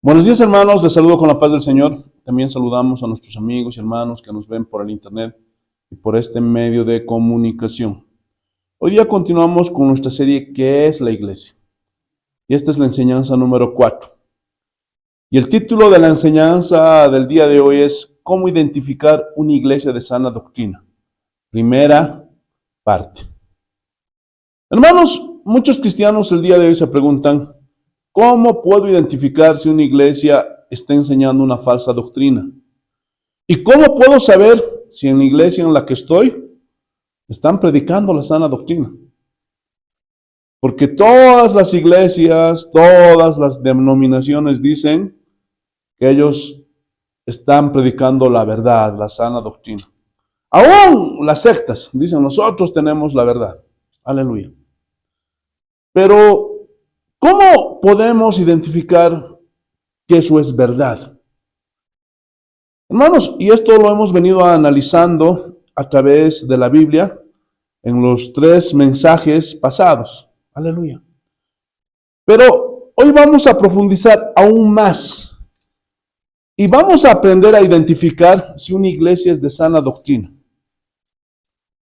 Buenos días, hermanos, les saludo con la paz del Señor. También saludamos a nuestros amigos y hermanos que nos ven por el internet y por este medio de comunicación. Hoy día continuamos con nuestra serie ¿Qué es la iglesia? Y esta es la enseñanza número 4. Y el título de la enseñanza del día de hoy es ¿Cómo identificar una iglesia de sana doctrina? Primera parte. Hermanos, muchos cristianos el día de hoy se preguntan ¿cómo puedo identificar si una iglesia está enseñando una falsa doctrina? ¿Y cómo puedo saber si en la iglesia en la que estoy están predicando la sana doctrina? Porque todas las iglesias, todas las denominaciones dicen que ellos están predicando la verdad, la sana doctrina. Aún las sectas dicen nosotros tenemos la verdad. Aleluya. Pero, ¿cómo podemos identificar que eso es verdad? Hermanos, y esto lo hemos venido analizando a través de la Biblia en los 3 mensajes pasados. Aleluya. Pero hoy vamos a profundizar aún más y vamos a aprender a identificar si una iglesia es de sana doctrina.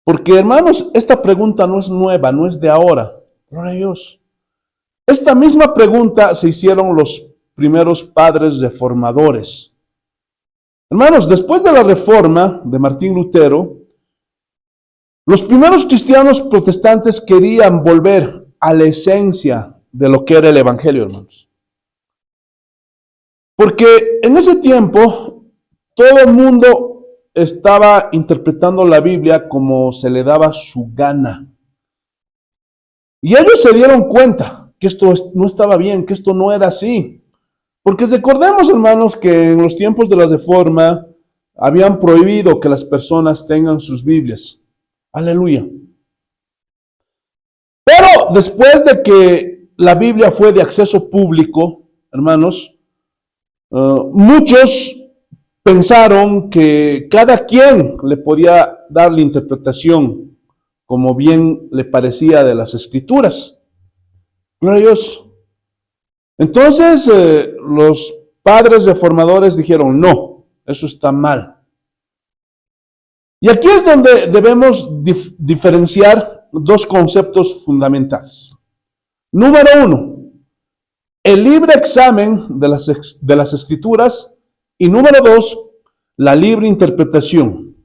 Porque, hermanos, esta pregunta no es nueva, no es de ahora. Gloria a Dios. Esta misma pregunta se hicieron los primeros padres reformadores. Hermanos, después de la reforma de Martín Lutero, los primeros cristianos protestantes querían volver a la esencia de lo que era el evangelio, hermanos. Porque en ese tiempo todo el mundo estaba interpretando la Biblia como se le daba su gana. Y ellos se dieron cuenta que esto no estaba bien, que esto no era así. Porque recordemos, hermanos, que en los tiempos de la Reforma habían prohibido que las personas tengan sus Biblias. Aleluya. Pero después de que la Biblia fue de acceso público, hermanos, muchos pensaron que cada quien le podía dar la interpretación como bien le parecía de las Escrituras. Gloria a Dios. Entonces, los padres reformadores dijeron, no, eso está mal. Y aquí es donde debemos diferenciar 2 conceptos fundamentales. Número 1, el libre examen de las Escrituras. Y número 2, la libre interpretación.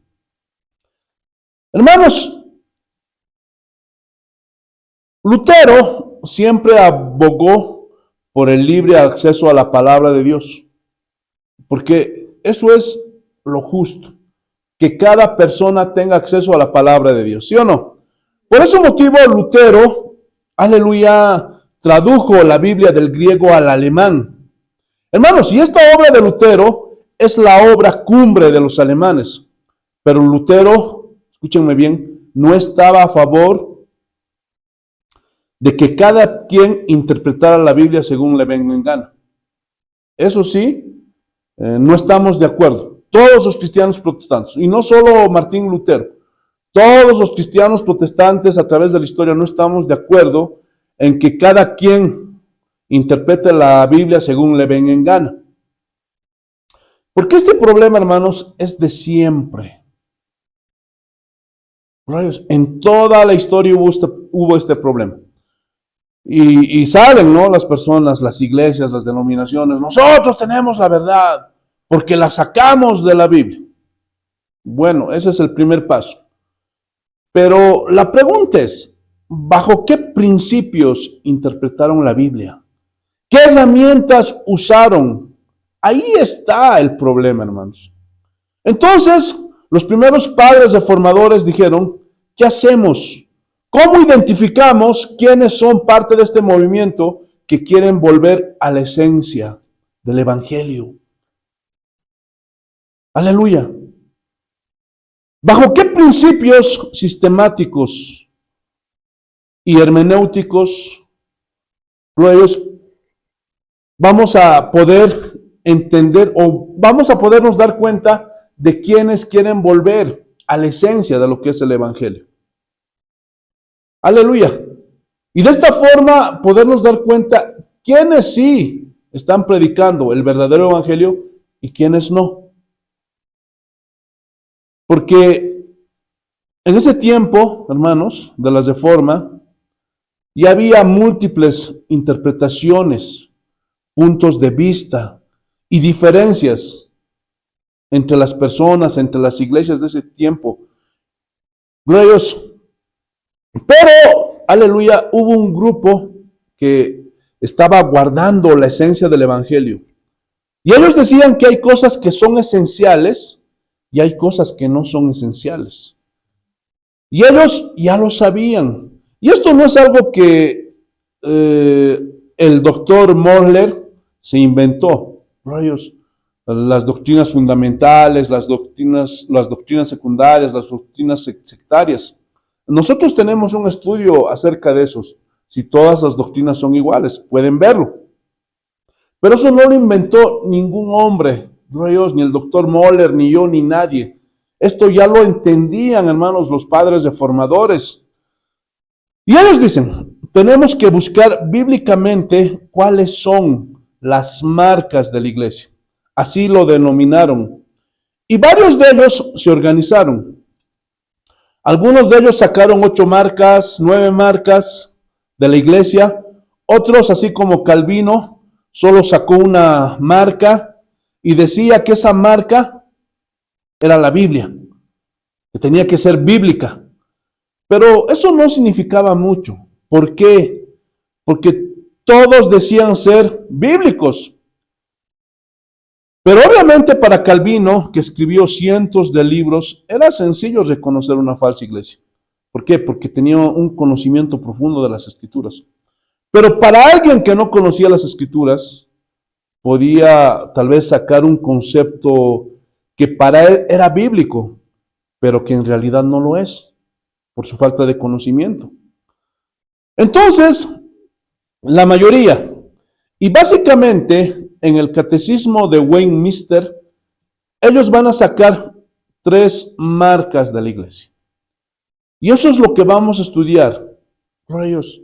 Hermanos, Lutero siempre abogó por el libre acceso a la palabra de Dios, porque eso es lo justo, que cada persona tenga acceso a la palabra de Dios, ¿sí o no? Por ese motivo Lutero, aleluya, tradujo la Biblia del griego al alemán. Hermanos, y esta obra de Lutero es la obra cumbre de los alemanes, pero Lutero, escúchenme bien, no estaba a favor de que cada quien interpretara la Biblia según le venga en gana. Eso sí, no estamos de acuerdo. Todos los cristianos protestantes, y no solo Martín Lutero, todos los cristianos protestantes a través de la historia no estamos de acuerdo en que cada quien interprete la Biblia según le venga en gana. Porque este problema, hermanos, es de siempre. En toda la historia hubo este problema. Y salen, ¿no? Las personas, las iglesias, las denominaciones. Nosotros tenemos la verdad porque la sacamos de la Biblia. Bueno, ese es el primer paso. Pero la pregunta es, ¿bajo qué principios interpretaron la Biblia? ¿Qué herramientas usaron? Ahí está el problema, hermanos. Entonces, los primeros padres reformadores dijeron, ¿qué hacemos? ¿Cómo identificamos quiénes son parte de este movimiento que quieren volver a la esencia del evangelio? Aleluya. ¿Bajo qué principios sistemáticos y hermenéuticos vamos a poder entender o vamos a podernos dar cuenta de quienes quieren volver a la esencia de lo que es el evangelio? Aleluya. Y de esta forma podernos dar cuenta quiénes sí están predicando el verdadero evangelio y quiénes no. Porque en ese tiempo, hermanos, de la Reforma, ya había múltiples interpretaciones, puntos de vista y diferencias entre las personas, entre las iglesias de ese tiempo. Gloria a Dios. Pero, aleluya, hubo un grupo que estaba guardando la esencia del evangelio. Y ellos decían que hay cosas que son esenciales y hay cosas que no son esenciales. Y ellos ya lo sabían. Y esto no es algo que el doctor Mohler se inventó. Rayos, las doctrinas fundamentales, las doctrinas secundarias, las doctrinas sectarias. Nosotros tenemos un estudio acerca de esos. Si todas las doctrinas son iguales, pueden verlo. Pero eso no lo inventó ningún hombre, Dios, ni el doctor Mohler, ni yo, ni nadie. Esto ya lo entendían, hermanos, los padres reformadores. Y ellos dicen, tenemos que buscar bíblicamente cuáles son las marcas de la iglesia. Así lo denominaron. Y varios de ellos se organizaron. Algunos de ellos sacaron 8 marcas, 9 marcas de la iglesia. Otros, así como Calvino, solo sacó una marca y decía que esa marca era la Biblia, que tenía que ser bíblica. Pero eso no significaba mucho. ¿Por qué? Porque todos decían ser bíblicos. Pero obviamente para Calvino, que escribió cientos de libros, era sencillo reconocer una falsa iglesia. ¿Por qué? Porque tenía un conocimiento profundo de las Escrituras. Pero para alguien que no conocía las Escrituras, podía tal vez sacar un concepto que para él era bíblico, pero que en realidad no lo es, por su falta de conocimiento. Entonces, la mayoría, y básicamente en el catecismo de Westminster, ellos van a sacar 3 marcas de la iglesia. Y eso es lo que vamos a estudiar. Rayos.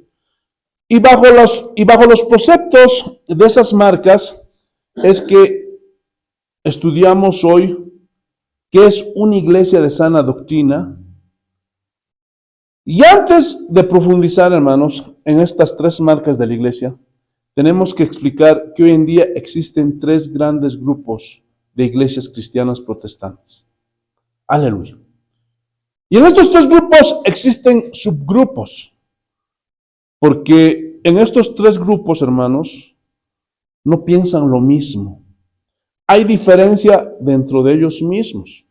Y bajo los preceptos de esas marcas es que estudiamos hoy qué es una iglesia de sana doctrina. Y antes de profundizar, hermanos, en estas 3 marcas de la iglesia, tenemos que explicar que hoy en día existen 3 grandes grupos de iglesias cristianas protestantes. Aleluya. Y en estos 3 grupos existen subgrupos, porque en estos 3 grupos, hermanos, no piensan lo mismo. Hay diferencia dentro de ellos mismos.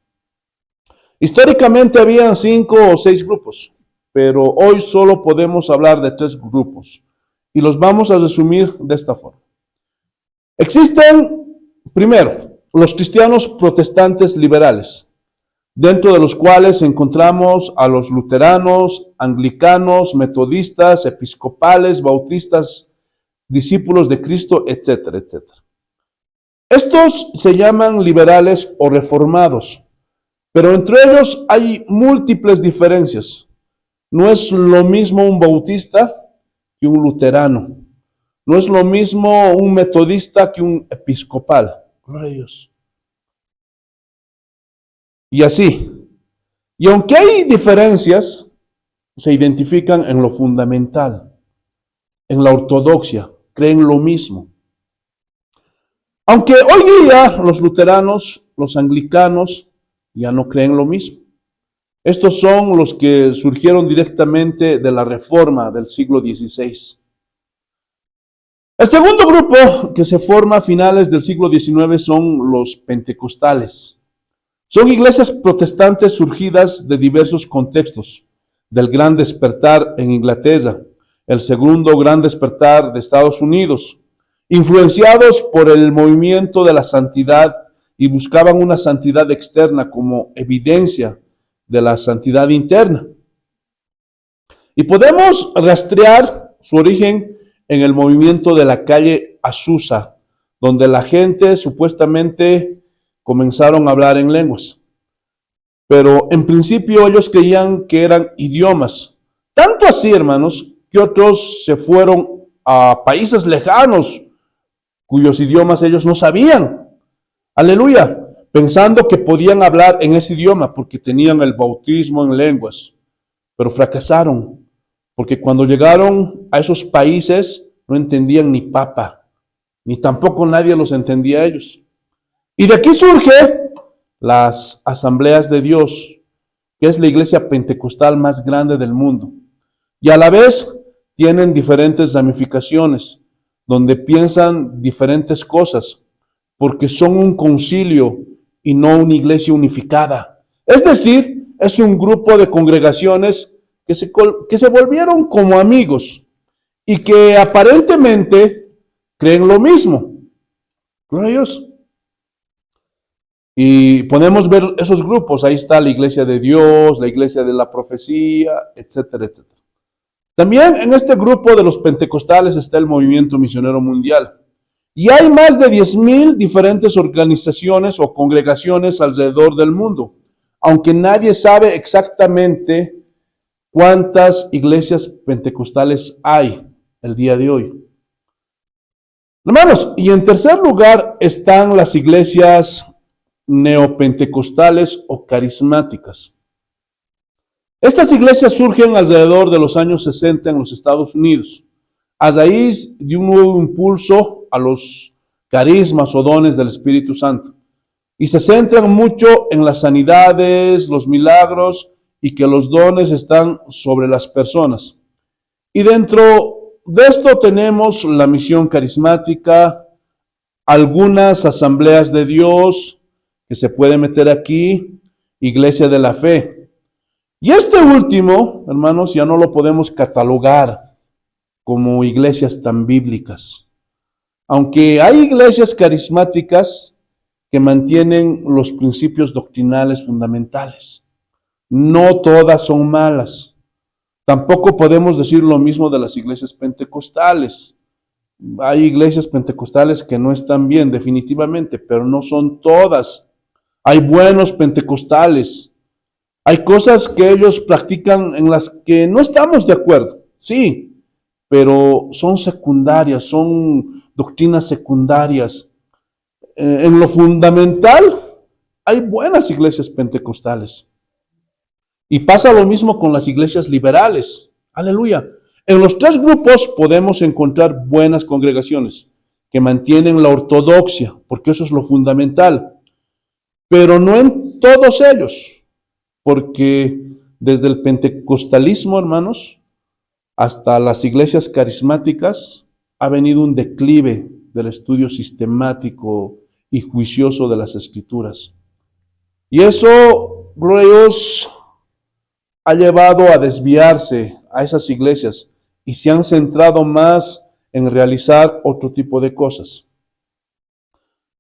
Históricamente habían 5 o 6 grupos, pero hoy solo podemos hablar de 3 grupos. Y los vamos a resumir de esta forma. Existen, primero, los cristianos protestantes liberales, dentro de los cuales encontramos a los luteranos, anglicanos, metodistas, episcopales, bautistas, discípulos de Cristo, etcétera, etcétera. Estos se llaman liberales o reformados, pero entre ellos hay múltiples diferencias. No es lo mismo un bautista que un luterano. No es lo mismo un metodista que un episcopal. Gloria a Dios. Y así. Y aunque hay diferencias, se identifican en lo fundamental, en la ortodoxia, creen lo mismo. Aunque hoy día los luteranos, los anglicanos, ya no creen lo mismo. Estos son los que surgieron directamente de la Reforma del siglo XVI. El segundo grupo que se forma a finales del siglo XIX son los pentecostales. Son iglesias protestantes surgidas de diversos contextos, del gran despertar en Inglaterra, el segundo gran despertar de Estados Unidos, influenciados por el movimiento de la santidad y buscaban una santidad externa como evidencia de la santidad interna. Y podemos rastrear su origen en el movimiento de la calle Azusa, donde la gente supuestamente comenzaron a hablar en lenguas. Pero en principio ellos creían que eran idiomas. Tanto así, hermanos, que otros se fueron a países lejanos, cuyos idiomas ellos no sabían. Aleluya. Pensando que podían hablar en ese idioma porque tenían el bautismo en lenguas. Pero fracasaron, porque cuando llegaron a esos países no entendían ni papa, ni tampoco nadie los entendía a ellos. Y de aquí surge las asambleas de Dios, que es la iglesia pentecostal más grande del mundo. Y a la vez tienen diferentes ramificaciones, donde piensan diferentes cosas, porque son un concilio y no una iglesia unificada. Es decir, es un grupo de congregaciones que se volvieron como amigos y que aparentemente creen lo mismo. Gloria a Dios. Y podemos ver esos grupos. Ahí está la iglesia de Dios, la iglesia de la profecía, etcétera, etcétera. También en este grupo de los pentecostales está el movimiento misionero mundial. Y hay más de 10,000 diferentes organizaciones o congregaciones alrededor del mundo, aunque nadie sabe exactamente cuántas iglesias pentecostales hay el día de hoy. Hermanos, y en tercer lugar están las iglesias neopentecostales o carismáticas. Estas iglesias surgen alrededor de los años 60 en los Estados Unidos, a raíz de un nuevo impulso a los carismas o dones del Espíritu Santo. Y se centran mucho en las sanidades, los milagros y que los dones están sobre las personas. Y dentro de esto tenemos la misión carismática, algunas asambleas de Dios que se puede meter aquí, iglesia de la fe. Y este último, hermanos, ya no lo podemos catalogar como iglesias tan bíblicas. Aunque hay iglesias carismáticas que mantienen los principios doctrinales fundamentales. No todas son malas. Tampoco podemos decir lo mismo de las iglesias pentecostales. Hay iglesias pentecostales que no están bien, definitivamente, pero no son todas. Hay buenos pentecostales. Hay cosas que ellos practican en las que no estamos de acuerdo, sí, pero son secundarias, son doctrinas secundarias. En lo fundamental, hay buenas iglesias pentecostales. Y pasa lo mismo con las iglesias liberales. Aleluya. En los tres grupos podemos encontrar buenas congregaciones que mantienen la ortodoxia, porque eso es lo fundamental. Pero no en todos ellos, porque desde el pentecostalismo, hermanos, hasta las iglesias carismáticas, ha venido un declive del estudio sistemático y juicioso de las Escrituras. Y eso, gloria a Dios, ha llevado a desviarse a esas iglesias y se han centrado más en realizar otro tipo de cosas.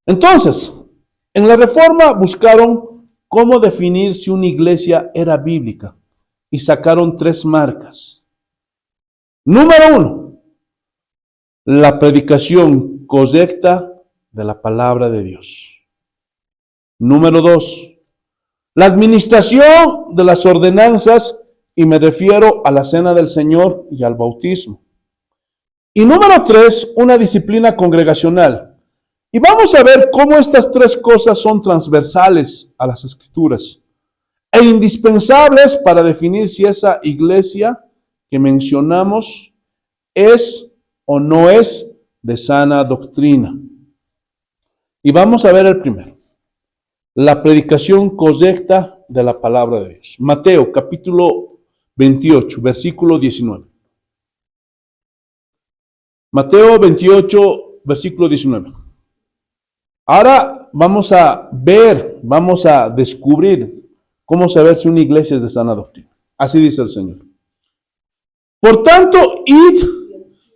Entonces, en la Reforma buscaron cómo definir si una iglesia era bíblica y sacaron 3 marcas. Número 1, la predicación correcta de la palabra de Dios. Número 2, la administración de las ordenanzas, y me refiero a la cena del Señor y al bautismo. Y número 3, una disciplina congregacional. Y vamos a ver cómo estas 3 cosas son transversales a las Escrituras e indispensables para definir si esa iglesia que mencionamos es o no es de sana doctrina. Y vamos a ver el primero. La predicación correcta de la palabra de Dios. Mateo capítulo 28, versículo 19. Mateo 28, versículo 19. Ahora vamos a ver, vamos a descubrir cómo saber si una iglesia es de sana doctrina. Así dice el Señor. Por tanto, id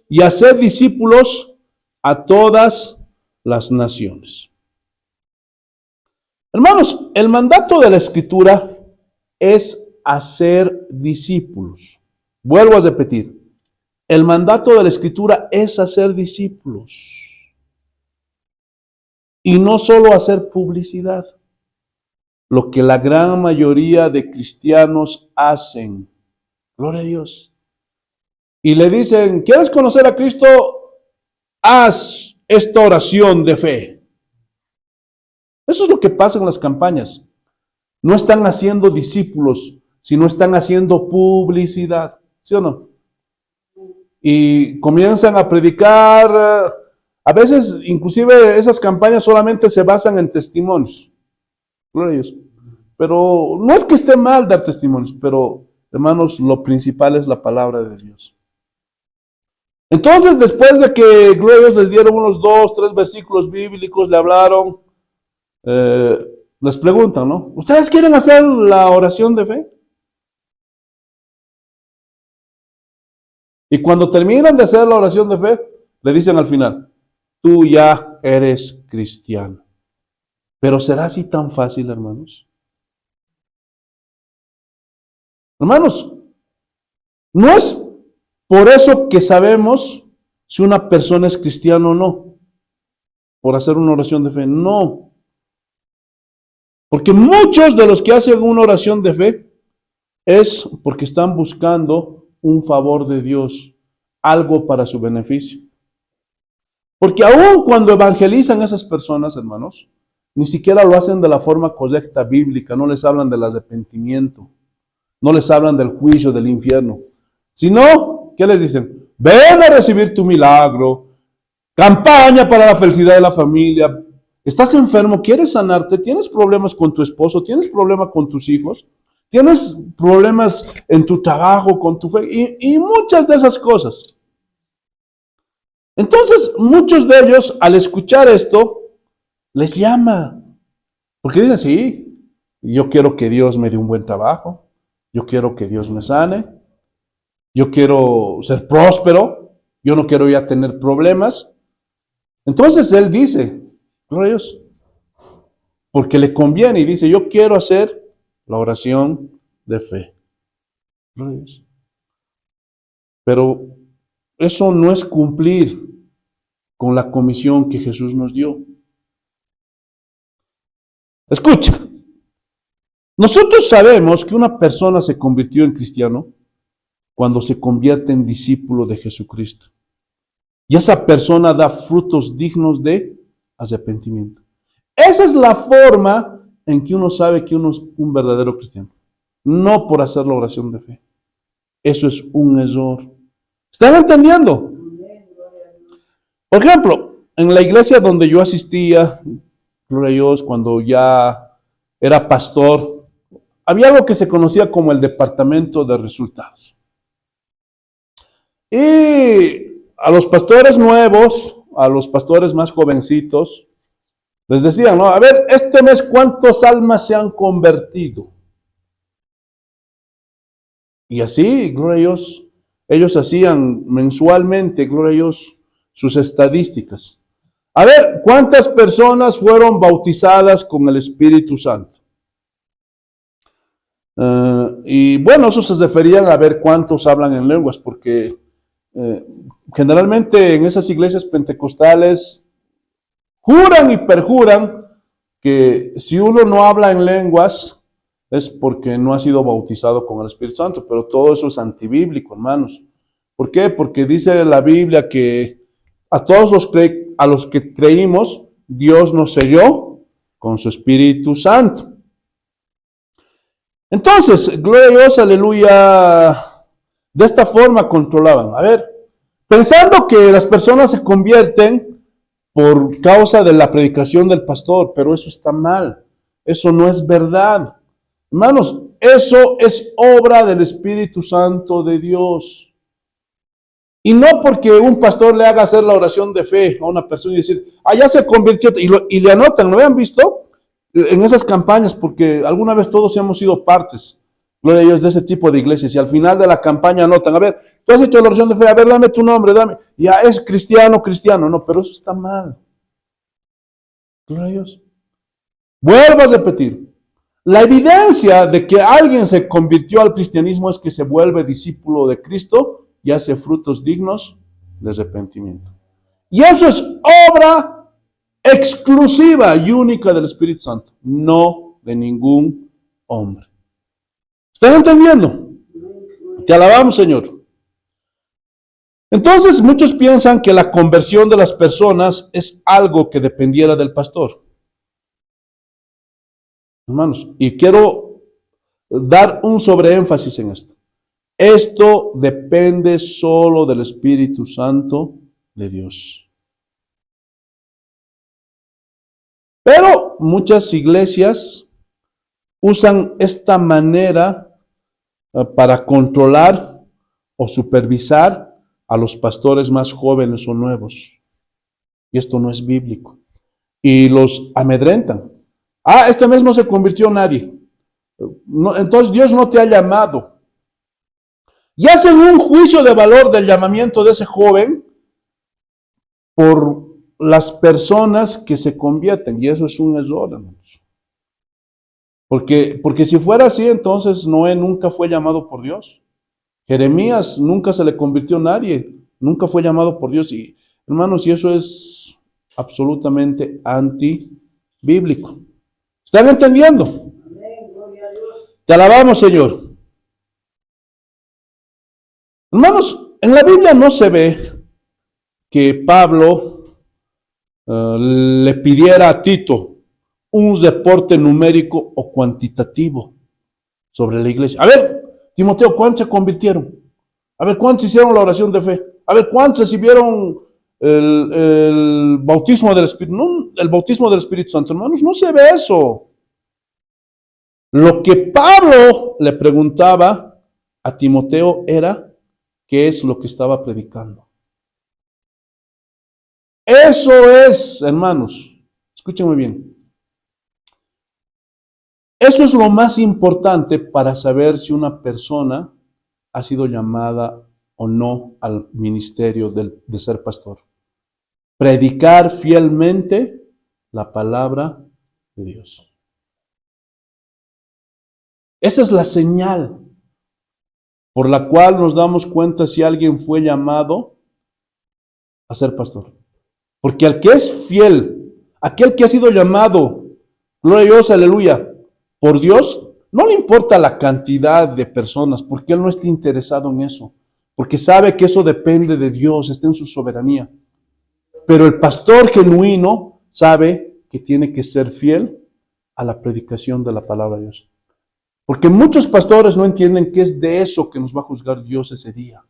y haced discípulos a todas las naciones. Hermanos, el mandato de la Escritura es hacer discípulos. Vuelvo a repetir, el mandato de la Escritura es hacer discípulos. Y no solo hacer publicidad, lo que la gran mayoría de cristianos hacen. Gloria a Dios. Y le dicen, ¿quieres conocer a Cristo? Haz esta oración de fe. Eso es lo que pasa en las campañas. No están haciendo discípulos, sino están haciendo publicidad, ¿sí o no? Y comienzan a predicar, a veces inclusive esas campañas solamente se basan en testimonios. Gloria a Dios. Pero no es que esté mal dar testimonios, pero hermanos, lo principal es la palabra de Dios. Entonces, después de que gloria a Dios les dieron unos 2, 3 versículos bíblicos, le hablaron, les preguntan, ¿no? ¿Ustedes quieren hacer la oración de fe? Y cuando terminan de hacer la oración de fe, le dicen al final, tú ya eres cristiano. Pero ¿será así tan fácil, hermanos? Hermanos, no es por eso que sabemos si una persona es cristiana o no, por hacer una oración de fe. No. Porque muchos de los que hacen una oración de fe es porque están buscando un favor de Dios, algo para su beneficio. Porque aun cuando evangelizan a esas personas, hermanos, ni siquiera lo hacen de la forma correcta bíblica, no les hablan del arrepentimiento, no les hablan del juicio, del infierno, sino, ¿qué les dicen? Ven a recibir tu milagro, campaña para la felicidad de la familia. ¿Estás enfermo? ¿Quieres sanarte? ¿Tienes problemas con tu esposo? ¿Tienes problemas con tus hijos? ¿Tienes problemas en tu trabajo, con tu fe? Y muchas de esas cosas. Entonces, muchos de ellos, al escuchar esto, les llama. Porque dicen, sí, yo quiero que Dios me dé un buen trabajo. Yo quiero que Dios me sane. Yo quiero ser próspero. Yo no quiero ya tener problemas. Entonces él dice, gloria a Dios, porque le conviene y dice, yo quiero hacer la oración de fe. Gloria a Dios. Pero eso no es cumplir con la comisión que Jesús nos dio. Escucha, nosotros sabemos que una persona se convirtió en cristiano cuando se convierte en discípulo de Jesucristo. Y esa persona da frutos dignos de arrepentimiento. Esa es la forma en que uno sabe que uno es un verdadero cristiano. No por hacer la oración de fe. Eso es un error. ¿Están entendiendo? Por ejemplo, en la iglesia donde yo asistía, gloria a Dios, cuando ya era pastor, había algo que se conocía como el departamento de resultados. Y a los pastores nuevos, a los pastores más jovencitos, les decían, ¿no? A ver, este mes, ¿cuántas almas se han convertido? Y así, gloria a Dios, ellos hacían mensualmente, gloria a Dios, sus estadísticas. A ver, ¿cuántas personas fueron bautizadas con el Espíritu Santo? Y bueno, eso se referían a ver cuántos hablan en lenguas, porque generalmente en esas iglesias pentecostales juran y perjuran que si uno no habla en lenguas es porque no ha sido bautizado con el Espíritu Santo, pero todo eso es antibíblico, hermanos. ¿Por qué? Porque dice la Biblia que a todos a los que creímos, Dios nos selló con su Espíritu Santo. Entonces, gloria a Dios, aleluya, de esta forma controlaban. A ver, pensando que las personas se convierten por causa de la predicación del pastor, pero eso está mal, eso no es verdad. Hermanos, eso es obra del Espíritu Santo de Dios. Y no porque un pastor le haga hacer la oración de fe a una persona y decir, ya se convirtió, y le anotan, ¿lo habían visto? En esas campañas, porque alguna vez todos hemos sido partes, gloria a Dios, de ese tipo de iglesias, y al final de la campaña anotan, a ver, tú has hecho la oración de fe, a ver, dame tu nombre, dame, ya es cristiano, no, pero eso está mal. Gloria a Dios. Vuelvo a repetir, la evidencia de que alguien se convirtió al cristianismo es que se vuelve discípulo de Cristo y hace frutos dignos de arrepentimiento. Y eso es obra exclusiva y única del Espíritu Santo, no de ningún hombre. ¿Están entendiendo? Te alabamos, Señor. Entonces, muchos piensan que la conversión de las personas es algo que dependiera del pastor. Hermanos, y quiero dar un sobreénfasis en esto. Esto depende solo del Espíritu Santo de Dios. Pero muchas iglesias usan esta manera para controlar o supervisar a los pastores más jóvenes o nuevos. Y esto no es bíblico. Y los amedrentan. Este mes no se convirtió nadie. No, entonces Dios no te ha llamado. Y hacen un juicio de valor del llamamiento de ese joven por las personas que se convierten. Y eso es un error, hermanos. Porque si fuera así, entonces Noé nunca fue llamado por Dios. Jeremías nunca se le convirtió nadie. Nunca fue llamado por Dios. Y, hermanos, y eso es absolutamente antibíblico. ¿Están entendiendo? Amén, gloria a Dios. Te alabamos, Señor. Hermanos, en la Biblia no se ve que Pablo le pidiera a Tito un reporte numérico o cuantitativo sobre la iglesia. A ver, Timoteo, ¿cuántos se convirtieron? A ver, ¿cuántos hicieron la oración de fe? A ver, ¿cuántos recibieron el bautismo del Espíritu? No, el bautismo del Espíritu Santo, hermanos, no se ve eso. Lo que Pablo le preguntaba a Timoteo era qué es lo que estaba predicando. Eso es, hermanos, escuchen muy bien. Eso es lo más importante para saber si una persona ha sido llamada o no al ministerio de ser pastor. Predicar fielmente la palabra de Dios. Esa es la señal por la cual nos damos cuenta si alguien fue llamado a ser pastor. Porque al que es fiel, aquel que ha sido llamado, gloria a Dios, aleluya, por Dios, no le importa la cantidad de personas, porque él no está interesado en eso, porque sabe que eso depende de Dios, está en su soberanía. Pero el pastor genuino sabe que tiene que ser fiel a la predicación de la palabra de Dios. Porque muchos pastores no entienden que es de eso que nos va a juzgar Dios ese día.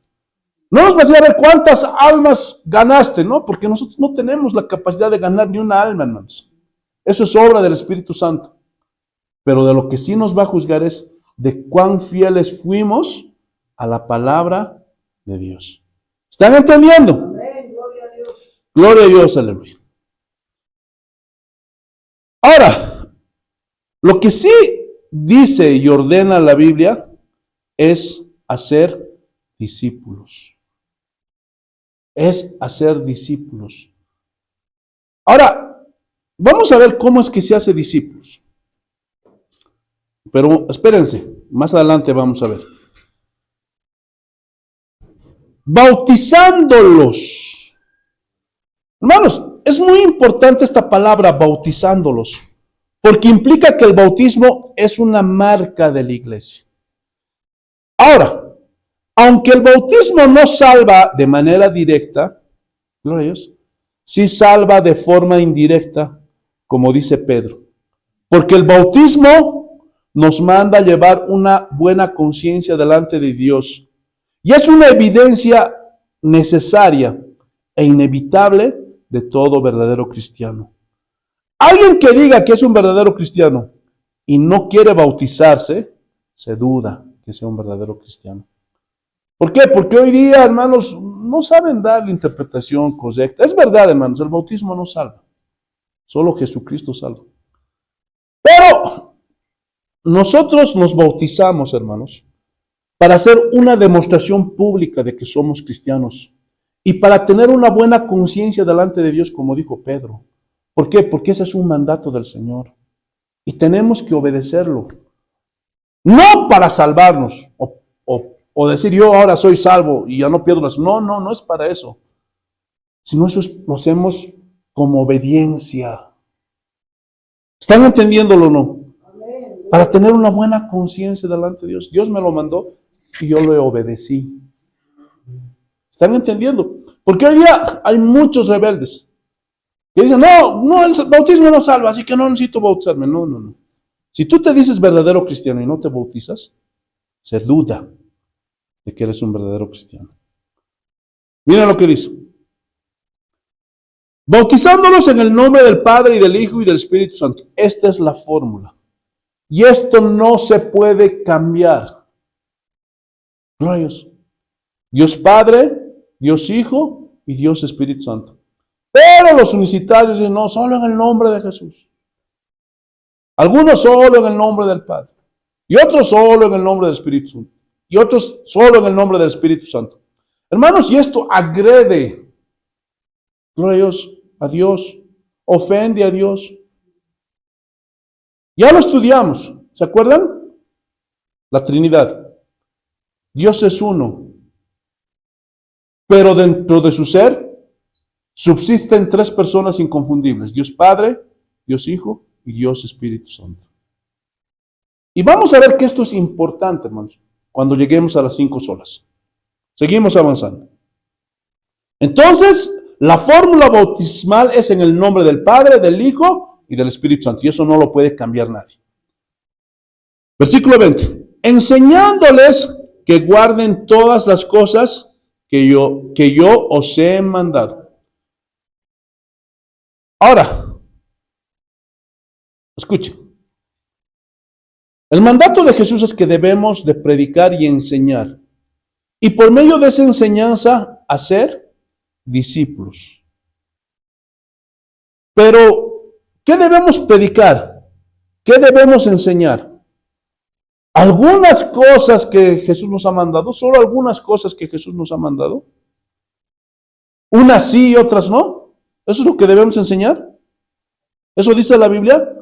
No nos va a decir a ver cuántas almas ganaste, ¿no? Porque nosotros no tenemos la capacidad de ganar ni una alma, hermanos. Eso es obra del Espíritu Santo. Pero de lo que sí nos va a juzgar es de cuán fieles fuimos a la palabra de Dios. ¿Están entendiendo? Amén, gloria a Dios. Gloria a Dios, aleluya. Ahora, lo que sí dice y ordena la Biblia es hacer discípulos. Es hacer discípulos. Ahora, vamos a ver cómo es que se hace discípulos. Pero espérense, más adelante vamos a ver. Bautizándolos. Hermanos, es muy importante esta palabra bautizándolos, porque implica que el bautismo es una marca de la iglesia. Ahora, aunque el bautismo no salva de manera directa, gloria a Dios, sí salva de forma indirecta, como dice Pedro. Porque el bautismo nos manda a llevar una buena conciencia delante de Dios. Y es una evidencia necesaria e inevitable de todo verdadero cristiano. Alguien que diga que es un verdadero cristiano y no quiere bautizarse, se duda que sea un verdadero cristiano. ¿Por qué? Porque hoy día, hermanos, no saben dar la interpretación correcta. Es verdad, hermanos, el bautismo no salva. Solo Jesucristo salva. Pero nosotros nos bautizamos, hermanos, para hacer una demostración pública de que somos cristianos y para tener una buena conciencia delante de Dios, como dijo Pedro. ¿Por qué? Porque ese es un mandato del Señor y tenemos que obedecerlo. No para salvarnos o decir yo ahora soy salvo y ya no pierdo las... No es para eso. Sino eso lo hacemos como obediencia. ¿Están entendiéndolo o no? Amén. Para tener una buena conciencia delante de Dios. Dios me lo mandó y yo lo obedecí. ¿Están entendiendo? Porque hoy día hay muchos rebeldes que dicen, no, el bautismo no salva, así que no necesito bautizarme. No, no, no. Si tú te dices verdadero cristiano y no te bautizas, se duda de que eres un verdadero cristiano. Mira lo que dice. Bautizándolos en el nombre del Padre y del Hijo y del Espíritu Santo. Esta es la fórmula. Y esto no se puede cambiar. Rayos. Dios Padre, Dios Hijo y Dios Espíritu Santo. Pero los unicitarios dicen, no, solo en el nombre de Jesús. Algunos solo en el nombre del Padre. Y otros solo en el nombre del Espíritu Santo. Y otros solo en el nombre del Espíritu Santo. Hermanos, y esto agrede, a Dios, ofende a Dios. Ya lo estudiamos, ¿se acuerdan? La Trinidad. Dios es uno, pero dentro de su ser subsisten tres personas inconfundibles: Dios Padre, Dios Hijo y Dios Espíritu Santo. Y vamos a ver que esto es importante, hermanos, cuando lleguemos a las 5 solas. Seguimos avanzando. Entonces, la fórmula bautismal es en el nombre del Padre, del Hijo y del Espíritu Santo. Y eso no lo puede cambiar nadie. Versículo 20. Enseñándoles que guarden todas las cosas que yo os he mandado. Ahora, escuchen. El mandato de Jesús es que debemos de predicar y enseñar. Y por medio de esa enseñanza, hacer discípulos. Pero, ¿qué debemos predicar? ¿Qué debemos enseñar? Algunas cosas que Jesús nos ha mandado, solo algunas cosas que Jesús nos ha mandado. Unas sí y otras no. ¿Eso es lo que debemos enseñar? ¿Eso dice la Biblia?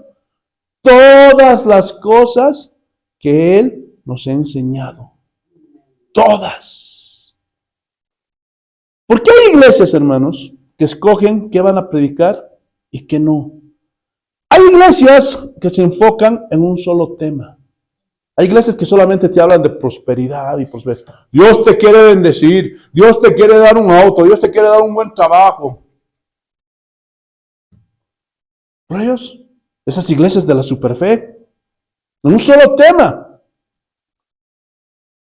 Todas las cosas que Él nos ha enseñado. Todas. ¿Por qué hay iglesias, hermanos, que escogen qué van a predicar y qué no? Hay iglesias que se enfocan en un solo tema. Hay iglesias que solamente te hablan de prosperidad y prosperidad. Dios te quiere bendecir, Dios te quiere dar un auto, Dios te quiere dar un buen trabajo. Por ellos, esas iglesias de la superfe, en un solo tema.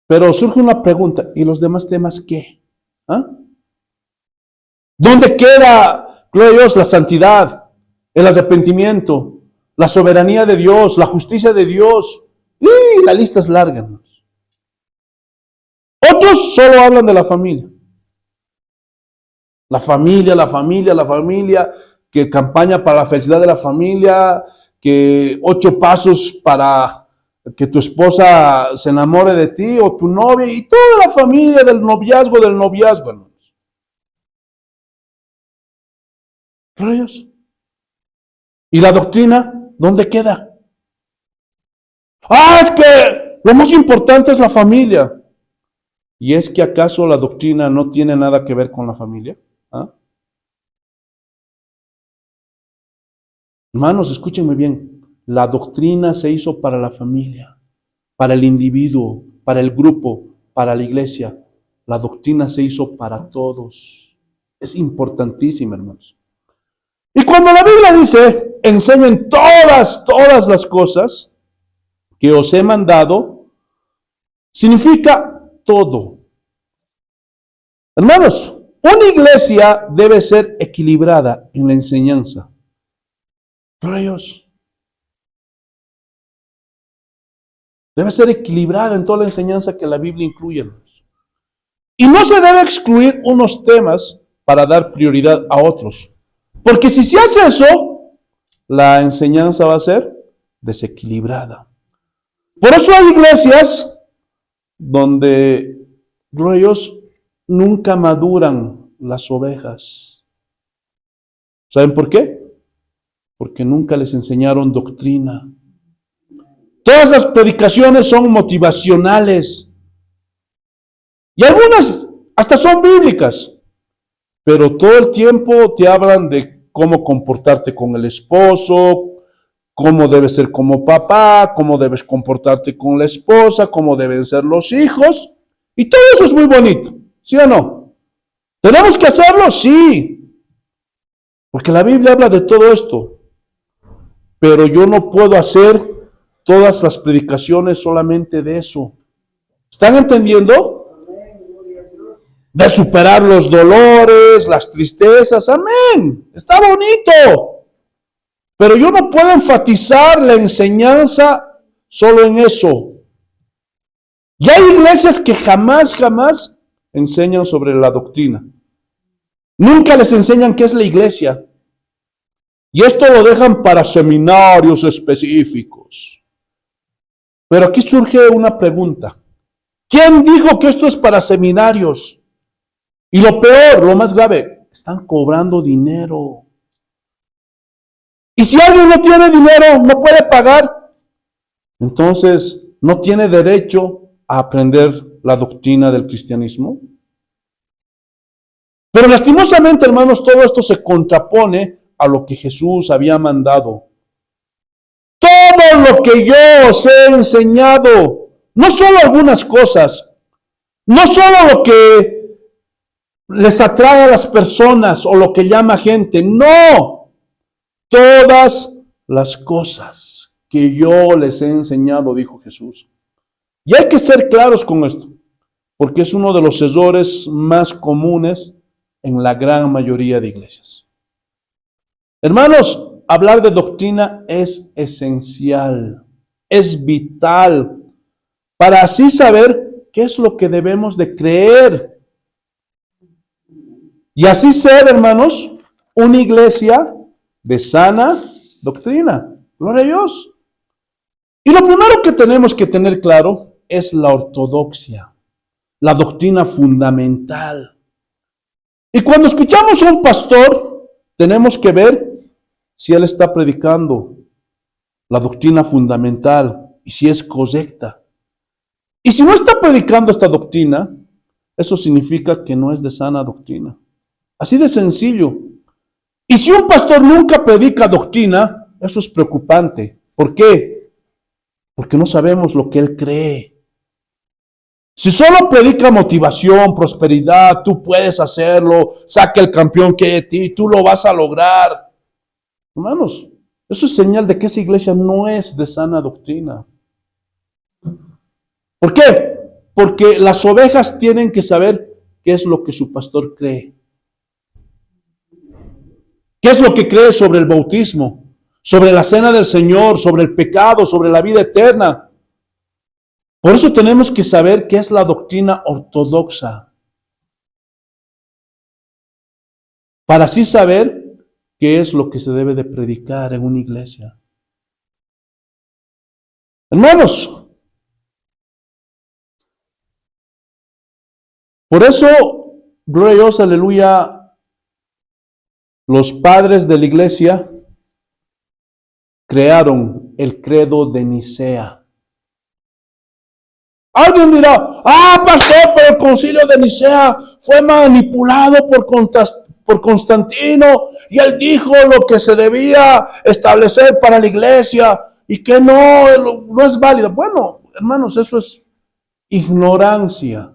Pero surge una pregunta, ¿y los demás temas qué? ¿Ah? ¿Dónde queda, gloria a Dios, la santidad, el arrepentimiento, la soberanía de Dios, la justicia de Dios? Y la lista es larga, hermanos. Otros solo hablan de la familia. La familia, la familia, la familia, que campaña para la felicidad de la familia, que 8 pasos para que tu esposa se enamore de ti o tu novia y toda la familia del noviazgo, hermanos. Pero ellos. ¿Y la doctrina? ¿Dónde queda? Es que lo más importante es la familia. ¿Y es que acaso la doctrina no tiene nada que ver con la familia? ¿Ah? Hermanos, escúchenme bien. La doctrina se hizo para la familia, para el individuo, para el grupo, para la iglesia. La doctrina se hizo para todos. Es importantísima, hermanos. Y cuando la Biblia dice, enseñen todas las cosas que os he mandado, significa todo. Hermanos, una iglesia debe ser equilibrada en la enseñanza. Pero ellos debe ser equilibrada en toda la enseñanza que la Biblia incluye, hermanos. Y no se debe excluir unos temas para dar prioridad a otros. Porque si se hace eso, la enseñanza va a ser desequilibrada. Por eso hay iglesias donde, gloria a Dios, nunca maduran las ovejas. ¿Saben por qué? Porque nunca les enseñaron doctrina. Todas las predicaciones son motivacionales. Y algunas hasta son bíblicas. Pero todo el tiempo te hablan de cómo comportarte con el esposo, cómo debes ser como papá, cómo debes comportarte con la esposa, cómo deben ser los hijos. Y todo eso es muy bonito, ¿sí o no? ¿Tenemos que hacerlo? Sí, porque la Biblia habla de todo esto. Pero yo no puedo hacer todas las predicaciones solamente de eso. ¿Están entendiendo? Amén. Gloria a Dios. De superar los dolores, las tristezas. Amén. Está bonito. Pero yo no puedo enfatizar la enseñanza solo en eso. Y hay iglesias que jamás enseñan sobre la doctrina. Nunca les enseñan qué es la iglesia. Y esto lo dejan para seminarios específicos. Pero aquí surge una pregunta. ¿Quién dijo que esto es para seminarios? Y lo peor, lo más grave, están cobrando dinero. Y si alguien no tiene dinero, no puede pagar, entonces no tiene derecho a aprender la doctrina del cristianismo. Pero lastimosamente, hermanos, todo esto se contrapone a lo que Jesús había mandado. Todo lo que yo os he enseñado, no solo algunas cosas, no solo lo que les atrae a las personas o lo que llama gente, no, todas las cosas que yo les he enseñado, dijo Jesús. Y hay que ser claros con esto, porque es uno de los errores más comunes en la gran mayoría de iglesias. Hermanos, hablar de doctrina es esencial, es vital, para así saber qué es lo que debemos de creer. Y así ser, hermanos, una iglesia de sana doctrina. Gloria a Dios. Y lo primero que tenemos que tener claro es la ortodoxia, la doctrina fundamental. Y cuando escuchamos a un pastor, tenemos que ver si él está predicando la doctrina fundamental y si es correcta. Y si no está predicando esta doctrina, eso significa que no es de sana doctrina. Así de sencillo. Y si un pastor nunca predica doctrina, eso es preocupante. ¿Por qué? Porque no sabemos lo que él cree. Si solo predica motivación, prosperidad, tú puedes hacerlo, saca el campeón que hay de ti, tú lo vas a lograr. Hermanos, eso es señal de que esa iglesia no es de sana doctrina. ¿Por qué? Porque las ovejas tienen que saber qué es lo que su pastor cree. ¿Qué es lo que cree sobre el bautismo? Sobre la cena del Señor, sobre el pecado, sobre la vida eterna. Por eso tenemos que saber qué es la doctrina ortodoxa. Para así saber qué es lo que se debe de predicar en una iglesia. Hermanos, por eso, gloria a Dios, aleluya, los padres de la iglesia crearon el credo de Nicea. Alguien dirá, pastor, pero el concilio de Nicea fue manipulado por Constantino y él dijo lo que se debía establecer para la iglesia y que no es válido. Bueno, hermanos, eso es ignorancia.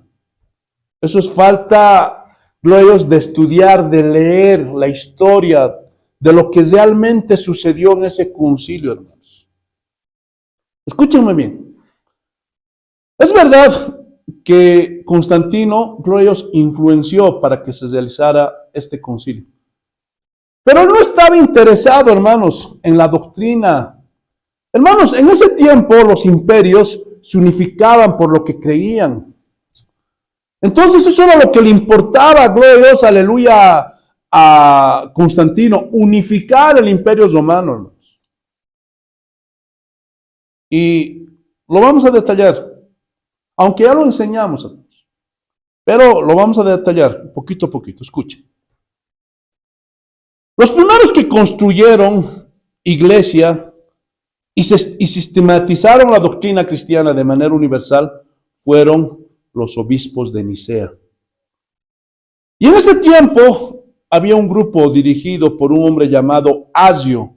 Eso es falta, gloria a Dios, de estudiar, de leer la historia de lo que realmente sucedió en ese concilio, hermanos. Escúchenme bien. Es verdad que Constantino, gloria a Dios, influenció para que se realizara este concilio. Pero no estaba interesado, hermanos, en la doctrina. Hermanos, en ese tiempo los imperios se unificaban por lo que creían. Entonces eso era lo que le importaba, gloria a Dios, aleluya, a Constantino, unificar el imperio romano, hermanos. Y lo vamos a detallar, aunque ya lo enseñamos, hermanos, pero lo vamos a detallar poquito a poquito. Escuchen. Los primeros que construyeron iglesia y sistematizaron la doctrina cristiana de manera universal fueron los obispos de Nicea. Y en ese tiempo había un grupo dirigido por un hombre llamado Asio.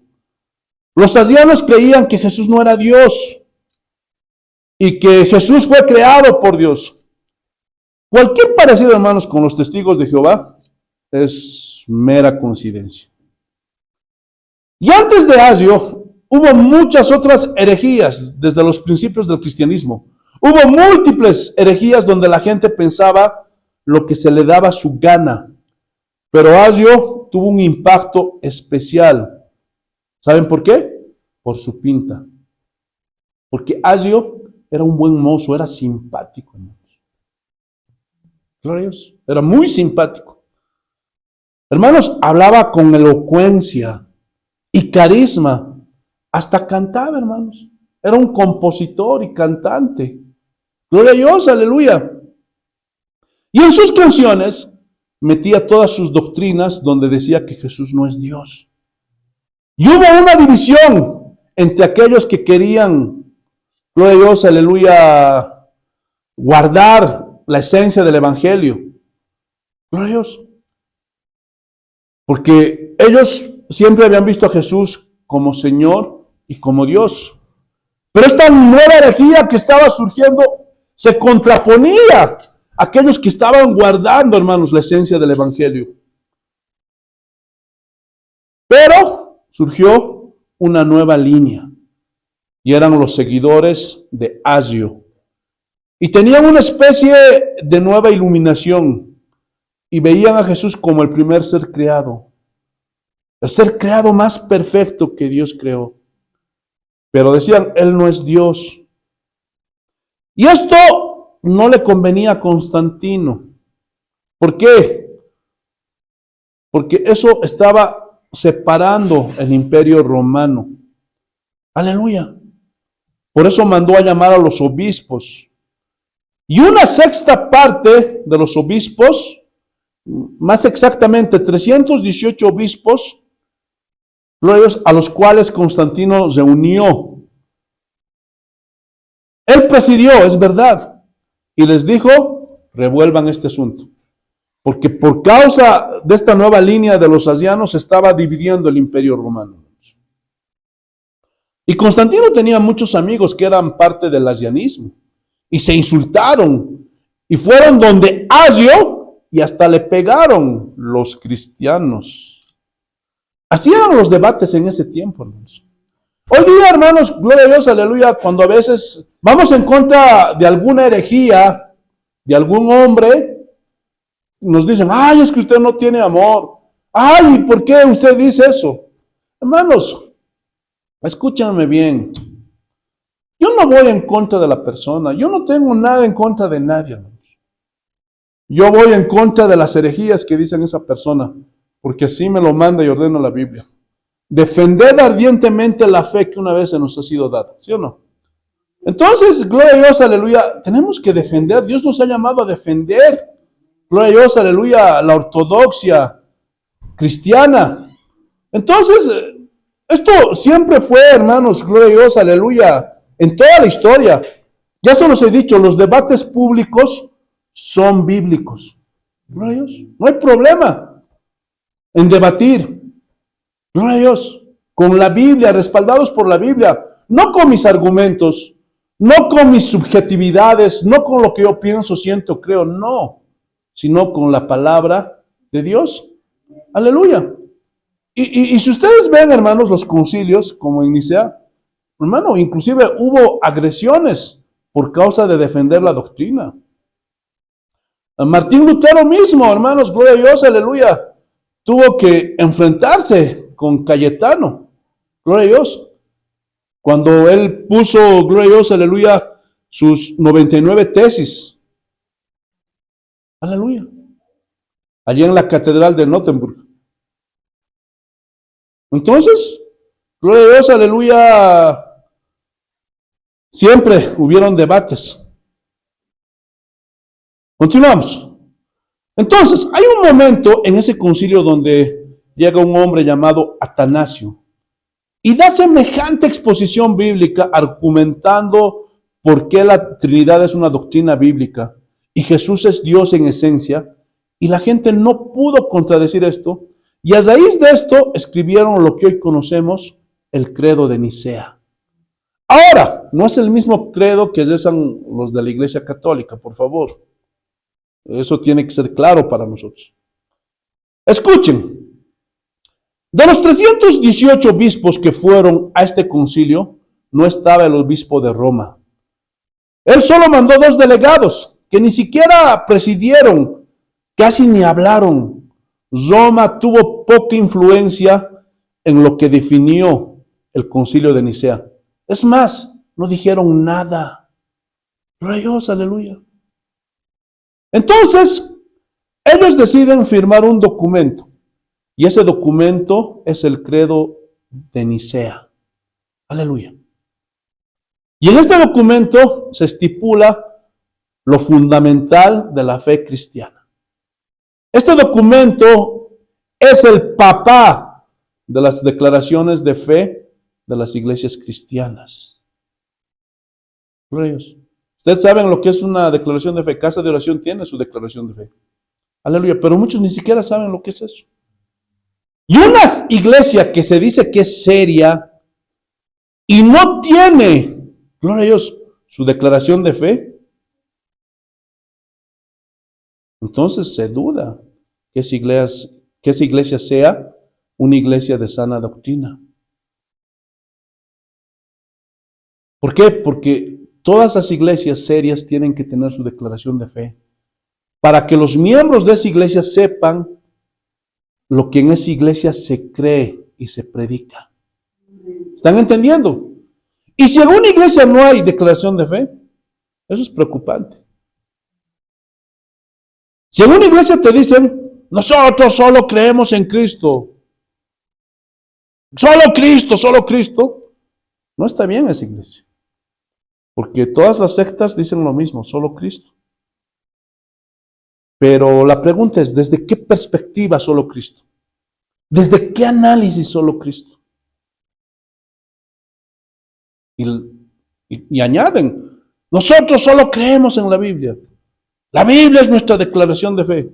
Los asianos creían que Jesús no era Dios y que Jesús fue creado por Dios. Cualquier parecido, hermanos, con los testigos de Jehová es mera coincidencia. Y antes de Asio, hubo muchas otras herejías desde los principios del cristianismo. Hubo múltiples herejías donde la gente pensaba lo que se le daba su gana. Pero Asio tuvo un impacto especial. ¿Saben por qué? Por su pinta. Porque Asio era un buen mozo, era simpático, hermanos. Gloria a Dios. Era muy simpático. Hermanos, hablaba con elocuencia y carisma. Hasta cantaba, hermanos. Era un compositor y cantante. Gloria a Dios, aleluya. Y en sus canciones metía todas sus doctrinas donde decía que Jesús no es Dios. Y hubo una división entre aquellos que querían, gloria a Dios, aleluya, guardar la esencia del Evangelio. Gloria a Dios. Porque ellos siempre habían visto a Jesús como Señor y como Dios. Pero esta nueva herejía que estaba surgiendo se contraponía a aquellos que estaban guardando, hermanos, la esencia del Evangelio. Pero surgió una nueva línea y eran los seguidores de Asio. Y tenían una especie de nueva iluminación y veían a Jesús como el primer ser creado, el ser creado más perfecto que Dios creó. Pero decían, Él no es Dios. Y esto no le convenía a Constantino. ¿Por qué? Porque eso estaba separando el imperio romano. Aleluya. Por eso mandó a llamar a los obispos. Y una sexta parte de los obispos, más exactamente 318 obispos, a los cuales Constantino reunió. Él presidió, es verdad, y les dijo, revuelvan este asunto. Porque por causa de esta nueva línea de los asianos se estaba dividiendo el imperio romano. Y Constantino tenía muchos amigos que eran parte del asianismo. Y se insultaron. Y fueron donde Asio y hasta le pegaron los cristianos. Así eran los debates en ese tiempo, hermanos. Hoy día, hermanos, gloria a Dios, aleluya, cuando a veces vamos en contra de alguna herejía, de algún hombre, nos dicen, ay, es que usted no tiene amor. Ay, ¿por qué usted dice eso? Hermanos, escúchame bien. Yo no voy en contra de la persona. Yo no tengo nada en contra de nadie, hermanos. Yo voy en contra de las herejías que dicen esa persona, porque así me lo manda y ordena la Biblia. Defended ardientemente la fe que una vez se nos ha sido dada, ¿sí o no? Entonces, gloria a Dios, aleluya, tenemos que defender. Dios nos ha llamado a defender, gloria a Dios, aleluya, la ortodoxia cristiana. Entonces, esto siempre fue, hermanos, gloria a Dios, aleluya, en toda la historia. Ya se los he dicho, los debates públicos son bíblicos. Gloria a Dios, no hay problema en debatir. Gloria a Dios, con la Biblia, respaldados por la Biblia, no con mis argumentos, no con mis subjetividades, no con lo que yo pienso, siento, creo, no, sino con la palabra de Dios. Aleluya. Y si ustedes ven, hermanos, los concilios, como en Nicea, hermano, inclusive hubo agresiones por causa de defender la doctrina. Martín Lutero mismo, hermanos, gloria a Dios, aleluya, tuvo que enfrentarse con Cayetano, gloria a Dios, cuando él puso, gloria a Dios, aleluya, sus 99 tesis, aleluya, allí en la catedral de Nottenburg. Entonces, gloria a Dios, aleluya, siempre hubieron debates. Continuamos. Entonces, hay un momento en ese concilio donde llega un hombre llamado Atanasio y da semejante exposición bíblica argumentando por qué la Trinidad es una doctrina bíblica y Jesús es Dios en esencia, y la gente no pudo contradecir esto, y a raíz de esto escribieron lo que hoy conocemos, el credo de Nicea. Ahora, no es el mismo credo que rezan los de la Iglesia Católica, por favor. Eso tiene que ser claro para nosotros. Escuchen, de los 318 obispos que fueron a este concilio, no estaba el obispo de Roma. Él solo mandó 2 delegados que ni siquiera presidieron, casi ni hablaron. Roma tuvo poca influencia en lo que definió el concilio de Nicea. Es más, no dijeron nada. Gloria a Dios, aleluya. Entonces, ellos deciden firmar un documento. Y ese documento es el credo de Nicea. Aleluya. Y en este documento se estipula lo fundamental de la fe cristiana. Este documento es el papá de las declaraciones de fe de las iglesias cristianas. Gloria a Dios. Ustedes saben lo que es una declaración de fe. Casa de Oración tiene su declaración de fe. Aleluya. Pero muchos ni siquiera saben lo que es eso. Y una iglesia que se dice que es seria y no tiene, gloria a Dios, su declaración de fe, entonces se duda que esa iglesia sea una iglesia de sana doctrina. ¿Por qué? Porque todas las iglesias serias tienen que tener su declaración de fe, para que los miembros de esa iglesia sepan lo que en esa iglesia se cree y se predica. ¿Están entendiendo? Y si en una iglesia no hay declaración de fe, eso es preocupante. Si en una iglesia te dicen, nosotros solo creemos en Cristo, solo Cristo, no está bien esa iglesia. Porque todas las sectas dicen lo mismo, solo Cristo. Pero la pregunta es, ¿desde qué perspectiva solo Cristo? ¿Desde qué análisis solo Cristo? Y añaden, nosotros solo creemos en la Biblia. La Biblia es nuestra declaración de fe.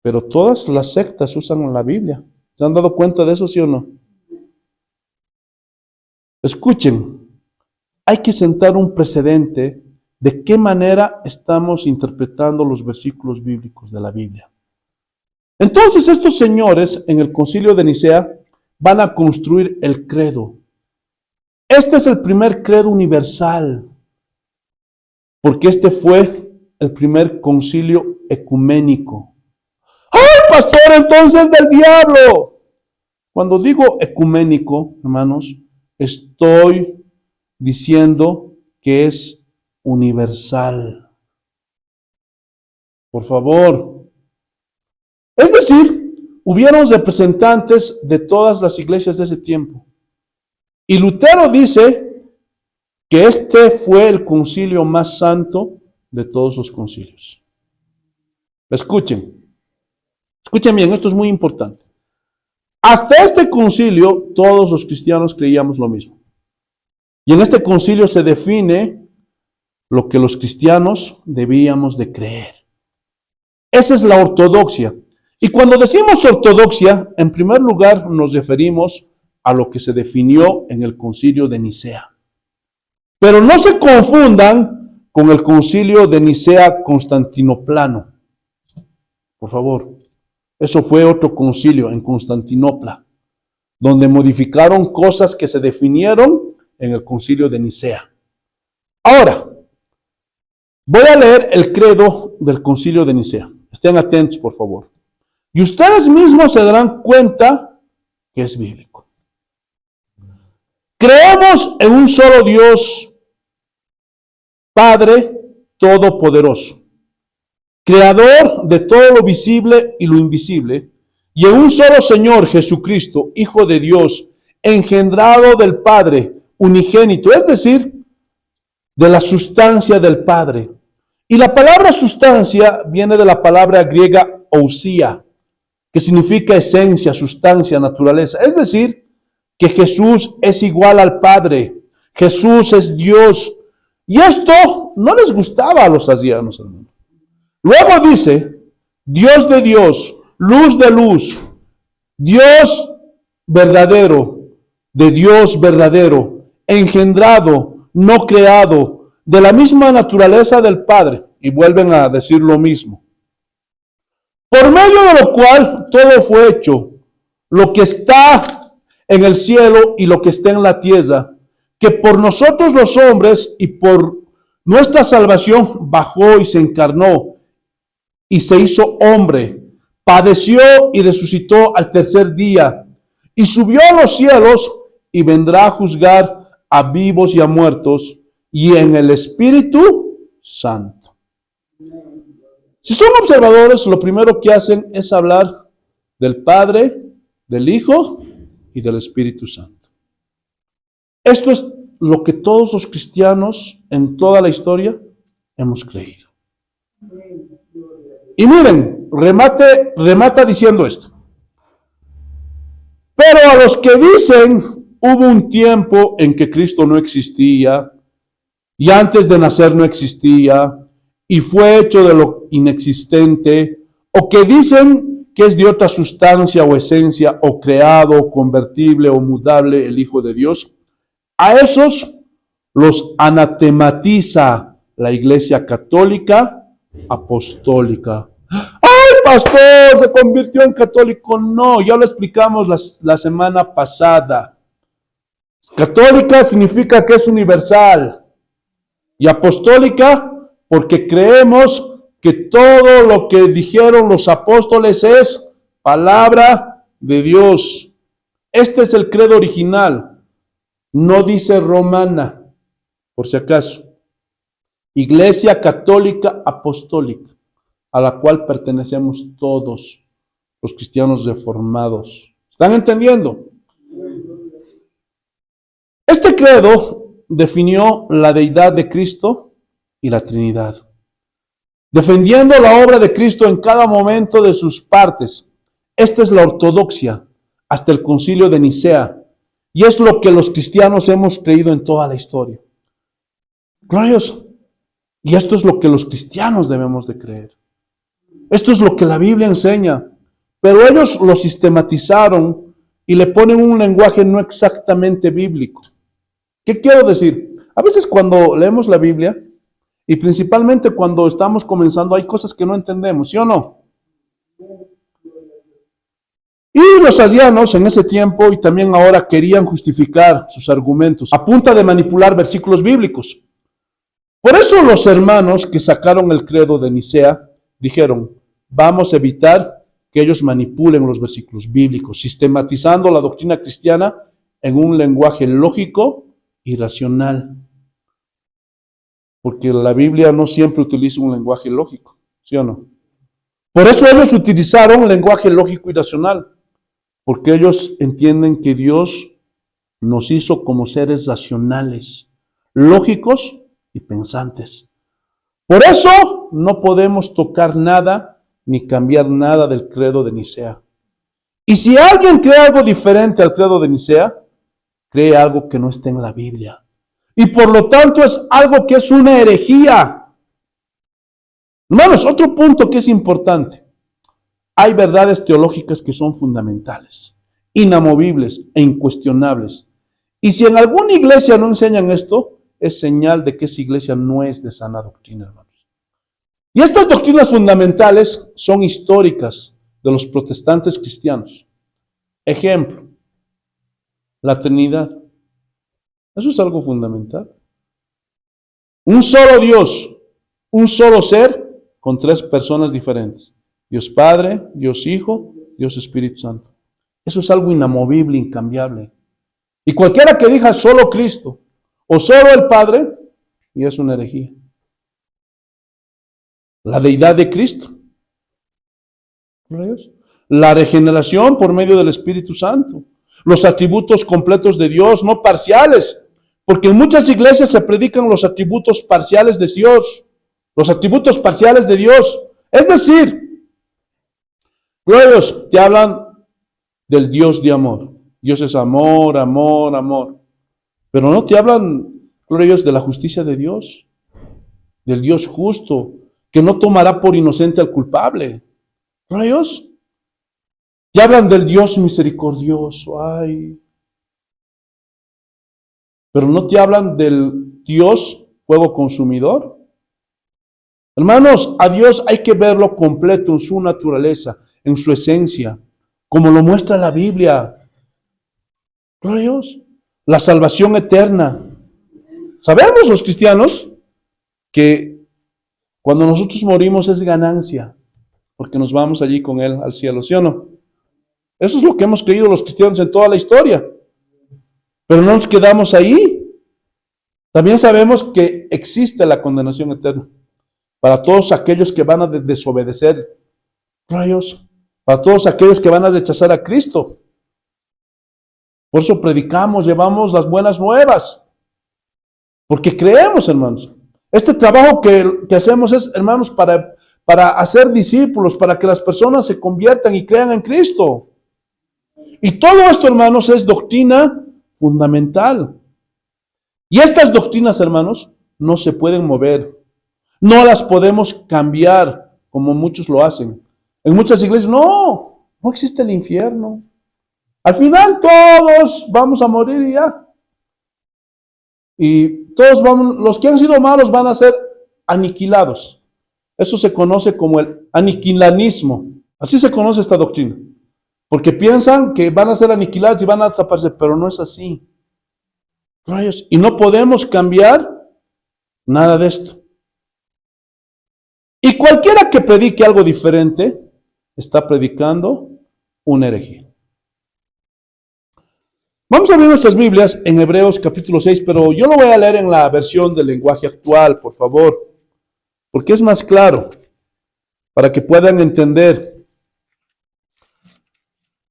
Pero todas las sectas usan la Biblia. ¿Se han dado cuenta de eso, sí o no? Escuchen, hay que sentar un precedente de qué manera estamos interpretando los versículos bíblicos de la Biblia. Entonces estos señores en el concilio de Nicea van a construir el credo. Este es el primer credo universal, porque este fue el primer concilio ecuménico. ¡Ay, pastor, entonces del diablo! Cuando digo ecuménico, hermanos, estoy diciendo que es universal. Por favor. Es decir, hubieron representantes de todas las iglesias de ese tiempo. Y Lutero dice que este fue el concilio más santo de todos los concilios. Escuchen bien, esto es muy importante. Hasta este concilio, todos los cristianos creíamos lo mismo. Y en este concilio se define lo que los cristianos debíamos de creer. Esa es la ortodoxia. Y cuando decimos ortodoxia, en primer lugar nos referimos a lo que se definió en el concilio de Nicea. Pero no se confundan con el concilio de Nicea Constantinoplano. Por favor, eso fue otro concilio en Constantinopla, donde modificaron cosas que se definieron en el concilio de Nicea. Ahora, voy a leer el credo del concilio de Nicea. Estén atentos, por favor. Y ustedes mismos se darán cuenta que es bíblico. Creemos en un solo Dios, Padre Todopoderoso, Creador de todo lo visible y lo invisible, y en un solo Señor Jesucristo, Hijo de Dios, engendrado del Padre, unigénito, es decir, de la sustancia del Padre. Y la palabra sustancia viene de la palabra griega ousia, que significa esencia, sustancia, naturaleza. Es decir, que Jesús es igual al Padre. Jesús es Dios. Y esto no les gustaba a los asianos, hermano. Luego dice, Dios de Dios, luz de luz, Dios verdadero, de Dios verdadero, engendrado, no creado, de la misma naturaleza del Padre. Y vuelven a decir lo mismo. por medio de lo cual todo fue hecho, lo que está en el cielo y lo que está en la tierra, que por nosotros los hombres y por nuestra salvación bajó y se encarnó y se hizo hombre, padeció y resucitó al tercer día, y subió a los cielos y vendrá a juzgar a vivos y a muertos, y en el Espíritu Santo. Si son observadores, lo primero que hacen es hablar del Padre, del Hijo y del Espíritu Santo. Esto es lo que todos los cristianos en toda la historia hemos creído. Y miren, remata diciendo esto. Pero a los que dicen, hubo un tiempo en que Cristo no existía, y antes de nacer no existía, y fue hecho de lo inexistente, o que dicen que es de otra sustancia o esencia, o creado, convertible o mudable el Hijo de Dios, a esos los anatematiza la Iglesia Católica Apostólica. ¡Ay, pastor, se convirtió en católico! No, ya lo explicamos la semana pasada. Católica significa que es universal. Y apostólica porque creemos que todo lo que dijeron los apóstoles es palabra de Dios. Este es el credo original. No dice romana, por si acaso. Iglesia Católica Apostólica, a la cual pertenecemos todos los cristianos reformados. ¿Están entendiendo? Este credo definió la deidad de Cristo y la Trinidad, defendiendo la obra de Cristo en cada momento de sus partes. Esta es la ortodoxia hasta el Concilio de Nicea, y es lo que los cristianos hemos creído en toda la historia. Glorioso. Y esto es lo que los cristianos debemos de creer. Esto es lo que la Biblia enseña, pero ellos lo sistematizaron y le ponen un lenguaje no exactamente bíblico. ¿Qué quiero decir? A veces cuando leemos la Biblia, y principalmente cuando estamos comenzando, hay cosas que no entendemos, ¿sí o no? Y los arianos en ese tiempo y también ahora querían justificar sus argumentos a punta de manipular versículos bíblicos. Por eso los hermanos que sacaron el credo de Nicea dijeron, vamos a evitar que ellos manipulen los versículos bíblicos, sistematizando la doctrina cristiana en un lenguaje lógico y racional. Porque la Biblia no siempre utiliza un lenguaje lógico, ¿sí o no? Por eso ellos utilizaron un lenguaje lógico y racional, porque ellos entienden que Dios nos hizo como seres racionales, lógicos y pensantes. Por eso no podemos tocar nada ni cambiar nada del credo de Nicea. Y si alguien cree algo diferente al credo de Nicea, cree algo que no está en la Biblia. Y por lo tanto es algo que es una herejía. Hermanos, otro punto que es importante. Hay verdades teológicas que son fundamentales, inamovibles e incuestionables. Y si en alguna iglesia no enseñan esto, es señal de que esa iglesia no es de sana doctrina, hermanos. Y estas doctrinas fundamentales son históricas de los protestantes cristianos. Ejemplo, la Trinidad. Eso es algo fundamental. Un solo Dios, un solo ser con tres personas diferentes. Dios Padre, Dios Hijo, Dios Espíritu Santo. Eso es algo inamovible, incambiable. Y cualquiera que diga solo Cristo o solo el Padre, y es una herejía. La deidad de Cristo. La regeneración por medio del Espíritu Santo. Los atributos completos de Dios, no parciales. Porque en muchas iglesias se predican los atributos parciales de Dios. Los atributos parciales de Dios. Es decir, ellos te hablan del Dios de amor. Dios es amor, amor, amor. Pero no te hablan, ellos, de la justicia de Dios. Del Dios justo, que no tomará por inocente al culpable. Ellos te hablan del Dios misericordioso. Ay. Pero no te hablan del Dios fuego consumidor. Hermanos, a Dios hay que verlo completo en su naturaleza, en su esencia, como lo muestra la Biblia. Gloria a Dios. La salvación eterna. Sabemos los cristianos que cuando nosotros morimos es ganancia, porque nos vamos allí con Él al cielo, ¿sí o no? Eso es lo que hemos creído los cristianos en toda la historia. Pero no nos quedamos ahí. También sabemos que existe la condenación eterna para todos aquellos que van a desobedecer. Rayos, para todos aquellos que van a rechazar a Cristo. Por eso predicamos, llevamos las buenas nuevas. Porque creemos, hermanos. Este trabajo que hacemos es, hermanos, para hacer discípulos, para que las personas se conviertan y crean en Cristo. Y todo esto, hermanos, es doctrina fundamental. Y estas doctrinas, hermanos, no se pueden mover. No las podemos cambiar como muchos lo hacen. En muchas iglesias, no existe el infierno. Al final todos vamos a morir y ya. Y todos los que han sido malos van a ser aniquilados. Eso se conoce como el aniquilanismo. Así se conoce esta doctrina. Porque piensan que van a ser aniquilados y van a desaparecer, pero no es así. Rayos. Y no podemos cambiar nada de esto. Y cualquiera que predique algo diferente, está predicando una herejía. Vamos a abrir nuestras Biblias en Hebreos capítulo 6, pero yo lo voy a leer en la versión del lenguaje actual, por favor, porque es más claro, para que puedan entender.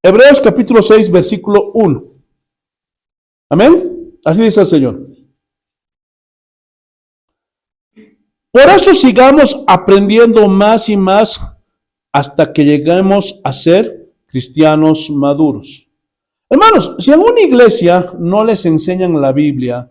Hebreos capítulo 6, versículo 1. Amén. Así dice el Señor. Por eso sigamos aprendiendo más y más hasta que lleguemos a ser cristianos maduros. Hermanos, si en una iglesia no les enseñan la Biblia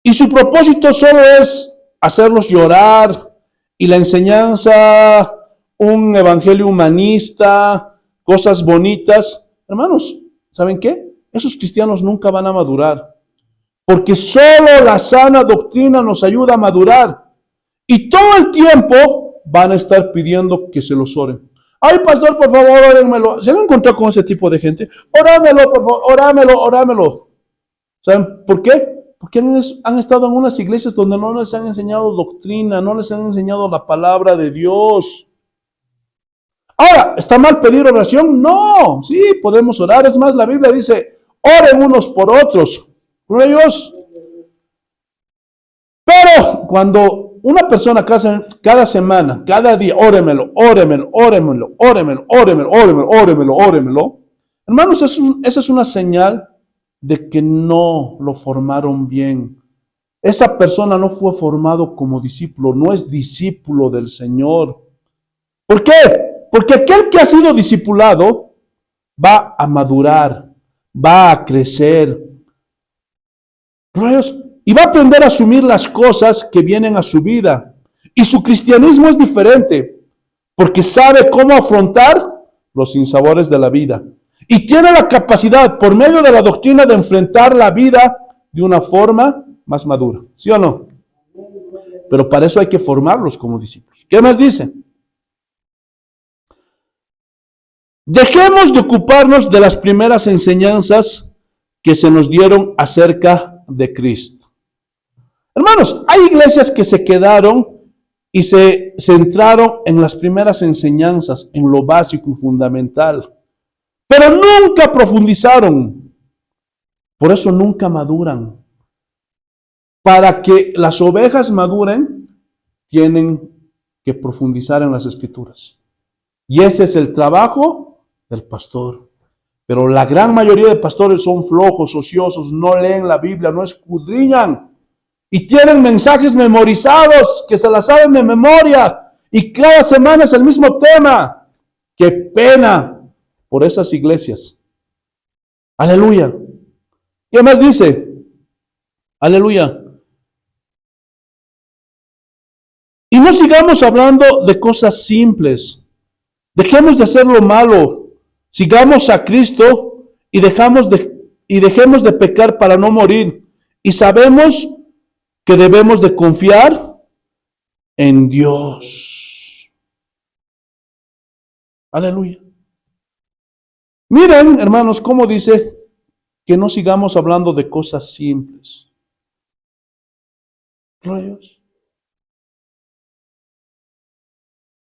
y su propósito solo es hacerlos llorar y la enseñanza, un evangelio humanista, cosas bonitas, hermanos, ¿saben qué? Esos cristianos nunca van a madurar, porque solo la sana doctrina nos ayuda a madurar y todo el tiempo van a estar pidiendo que se los oren. Ay, pastor, por favor, órenmelo. ¿Se han encontrado con ese tipo de gente? Orámelo, por favor, orámelo. ¿Saben por qué? Porque han estado en unas iglesias donde no les han enseñado doctrina, no les han enseñado la palabra de Dios. Ahora, ¿está mal pedir oración? No, sí, podemos orar. Es más, la Biblia dice, oren unos por otros. Gloria a Dios. Pero cuando una persona cada semana, cada día, órenmelo. Hermanos, esa es una señal de que no lo formaron bien. Esa persona no fue formado como discípulo, no es discípulo del Señor. ¿Por qué? Porque aquel que ha sido discipulado va a madurar, va a crecer. Y va a aprender a asumir las cosas que vienen a su vida. Y su cristianismo es diferente, porque sabe cómo afrontar los sinsabores de la vida. Y tiene la capacidad, por medio de la doctrina, de enfrentar la vida de una forma más madura. ¿Sí o no? Pero para eso hay que formarlos como discípulos. ¿Qué más dice? Dejemos de ocuparnos de las primeras enseñanzas que se nos dieron acerca de Cristo. Hermanos, hay iglesias que se quedaron y se centraron en las primeras enseñanzas, en lo básico y fundamental, pero nunca profundizaron. Por eso nunca maduran. Para que las ovejas maduren, tienen que profundizar en las Escrituras. Y ese es el trabajo del pastor. Pero la gran mayoría de pastores son flojos, ociosos, no leen la Biblia, no escudriñan. Y tienen mensajes memorizados que se las saben de memoria. Y cada semana es el mismo tema. ¡Qué pena por esas iglesias! Aleluya. ¿Qué más dice? Aleluya. Y no sigamos hablando de cosas simples. Dejemos de hacer lo malo. Sigamos a Cristo y dejemos de pecar para no morir. Y sabemos que debemos de confiar en Dios. Aleluya. Miren, hermanos, cómo dice que no sigamos hablando de cosas simples. Gloria a Dios.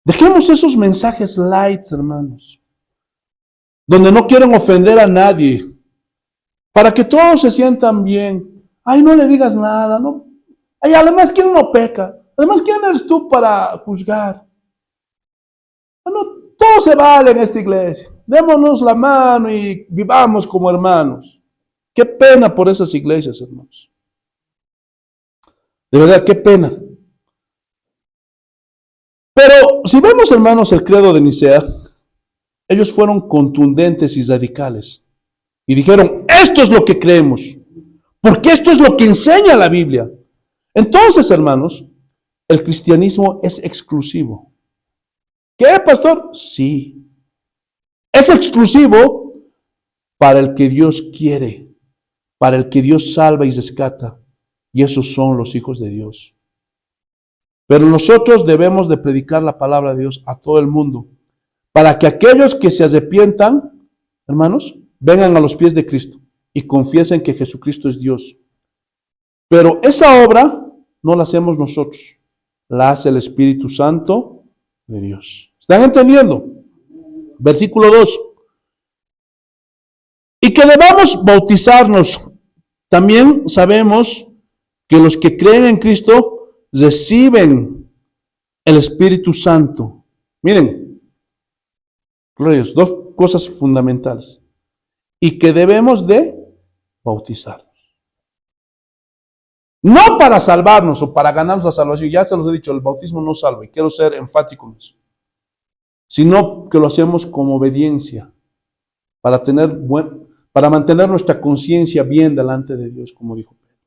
Dejemos esos mensajes light, hermanos, donde no quieren ofender a nadie, para que todos se sientan bien. Ay, no le digas nada, ¿no? Ay, además, ¿quién no peca? Además, ¿quién eres tú para juzgar? Bueno, todo se vale en esta iglesia. Démonos la mano y vivamos como hermanos. Qué pena por esas iglesias, hermanos. De verdad, qué pena. Pero si vemos, hermanos, el credo de Nicea, ellos fueron contundentes y radicales. Y dijeron, esto es lo que creemos, porque esto es lo que enseña la Biblia. Entonces, hermanos, el cristianismo es exclusivo. ¿Qué, pastor? Sí. Es exclusivo para el que Dios quiere, para el que Dios salva y rescata. Y esos son los hijos de Dios. Pero nosotros debemos de predicar la palabra de Dios a todo el mundo, para que aquellos que se arrepientan, hermanos, vengan a los pies de Cristo y confiesen que Jesucristo es Dios. Pero esa obra no la hacemos nosotros, la hace el Espíritu Santo de Dios. ¿Están entendiendo? Versículo 2. Y que debamos bautizarnos. También sabemos que los que creen en Cristo reciben el Espíritu Santo. Miren, reyes, dos cosas fundamentales. Y que debemos de bautizarnos. No para salvarnos o para ganarnos la salvación. Ya se los he dicho, el bautismo no salva. Y quiero ser enfático en eso. Sino que lo hacemos como obediencia. Para mantener nuestra conciencia bien delante de Dios, como dijo Pedro.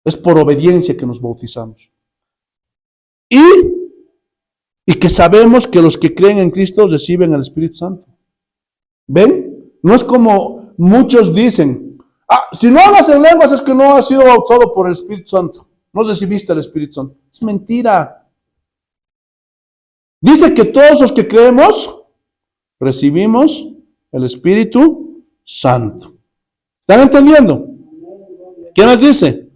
Es por obediencia que nos bautizamos. Y que sabemos que los que creen en Cristo reciben el Espíritu Santo. ¿Ven? No es como muchos dicen, si no hablas en lenguas es que no has sido bautizado por el Espíritu Santo. No recibiste el Espíritu Santo. Es mentira. Dice que todos los que creemos recibimos el Espíritu Santo. ¿Están entendiendo? ¿Qué más dice?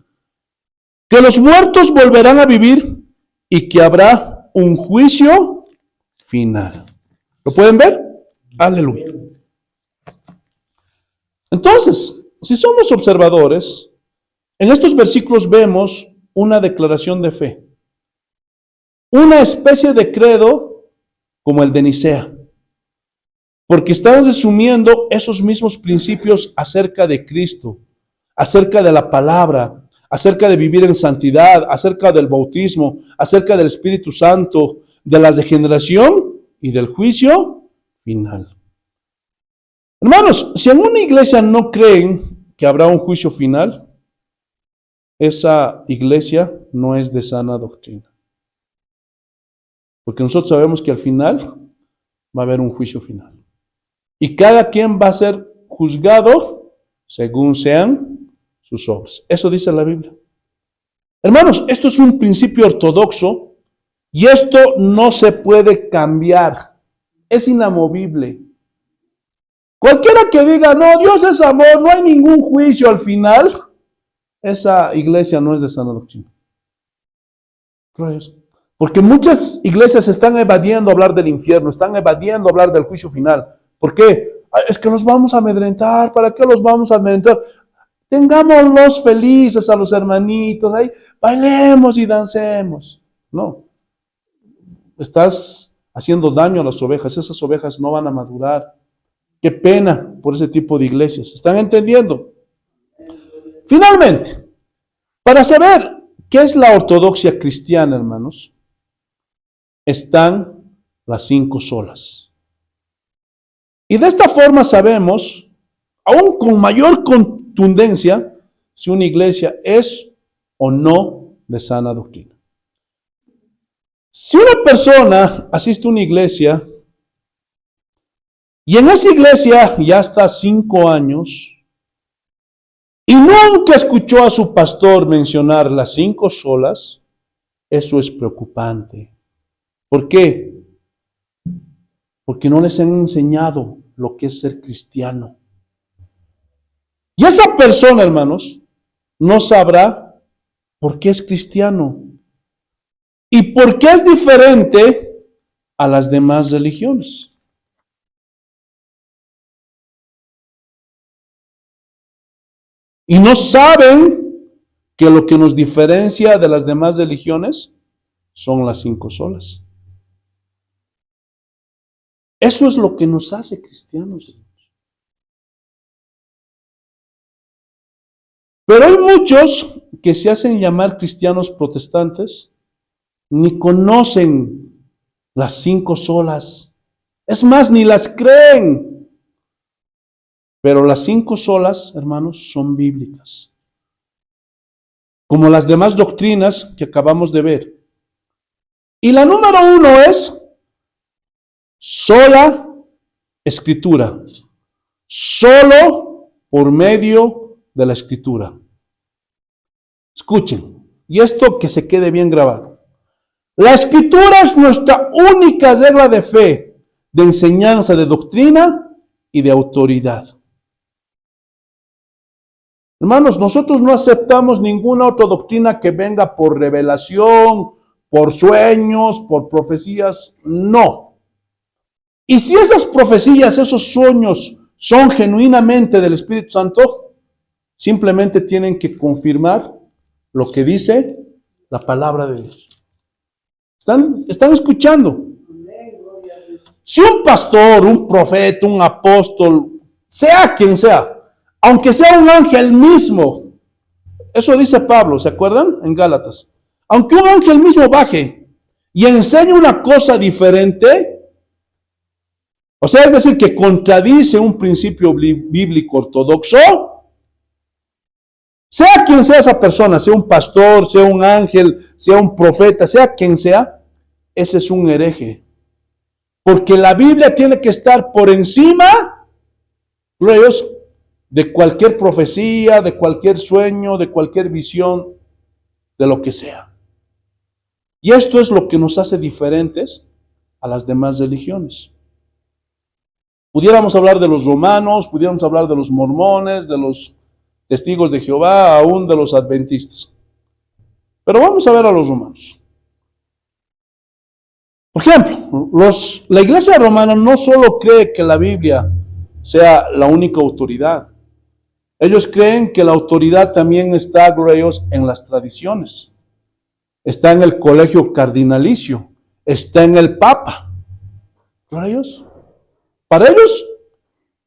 Que los muertos volverán a vivir y que habrá un juicio final. ¿Lo pueden ver? Aleluya. Entonces, si somos observadores, en estos versículos vemos una declaración de fe. Una especie de credo como el de Nicea. Porque están resumiendo esos mismos principios acerca de Cristo, acerca de la palabra, acerca de vivir en santidad, acerca del bautismo, acerca del Espíritu Santo, de la regeneración y del juicio final. Hermanos, si en una iglesia no creen que habrá un juicio final, esa iglesia no es de sana doctrina. Porque nosotros sabemos que al final va a haber un juicio final. Y cada quien va a ser juzgado según sean sus obras. Eso dice la Biblia. Hermanos, esto es un principio ortodoxo y esto no se puede cambiar. Es inamovible. Cualquiera que diga, no, Dios es amor, no hay ningún juicio al final, esa iglesia no es de sana doctrina. Porque muchas iglesias están evadiendo hablar del infierno, están evadiendo hablar del juicio final. ¿Por qué? Es que los vamos a amedrentar. ¿Para qué los vamos a amedrentar? Tengámoslos felices a los hermanitos, ahí bailemos y dancemos. No, estás haciendo daño a las ovejas, esas ovejas no van a madurar. Qué pena por ese tipo de iglesias. ¿Están entendiendo? Finalmente, para saber qué es la ortodoxia cristiana, hermanos, están las 5 solas. Y de esta forma sabemos, aún con mayor contundencia, si una iglesia es o no de sana doctrina. Si una persona asiste a una iglesia y en esa iglesia ya está 5 años y nunca escuchó a su pastor mencionar las 5 solas, Eso es preocupante. ¿Por qué? Porque no les han enseñado lo que es ser cristiano. Y esa persona, hermanos, no sabrá por qué es cristiano y por qué es diferente a las demás religiones. Y no saben que lo que nos diferencia de las demás religiones son las 5 solas. Eso es lo que nos hace cristianos. Pero hay muchos que se hacen llamar cristianos protestantes, ni conocen las 5 solas. Es más, ni las creen. Pero las 5 solas, hermanos, son bíblicas. Como las demás doctrinas que acabamos de ver. Y la número 1 es sola escritura. Solo por medio de la escritura. Escuchen, y esto que se quede bien grabado. La escritura es nuestra única regla de fe, de enseñanza, de doctrina y de autoridad. Hermanos, nosotros no aceptamos ninguna otra doctrina que venga por revelación, por sueños, por profecías. No. Y si esas profecías, esos sueños son genuinamente del Espíritu Santo, simplemente tienen que confirmar lo que dice la palabra de Dios. ¿Están escuchando? Si un pastor, un profeta, un apóstol, sea quien sea, aunque sea un ángel mismo, eso dice Pablo, ¿se acuerdan? En Gálatas. Aunque un ángel mismo baje y enseñe una cosa diferente, o sea, es decir, que contradice un principio bíblico ortodoxo, sea quien sea esa persona, sea un pastor, sea un ángel, sea un profeta, sea quien sea, ese es un hereje. Porque la Biblia tiene que estar por encima, gloria a Dios, de cualquier profecía, de cualquier sueño, de cualquier visión, de lo que sea. Y esto es lo que nos hace diferentes a las demás religiones. Pudiéramos hablar de los romanos, pudiéramos hablar de los mormones, de los testigos de Jehová, aún de los adventistas. Pero vamos a ver a los romanos. Por ejemplo, la iglesia romana no solo cree que la Biblia sea la única autoridad. Ellos creen que la autoridad también está, gloria a Dios, en las tradiciones. Está en el colegio cardinalicio. Está en el Papa. Gloria a Dios. Para ellos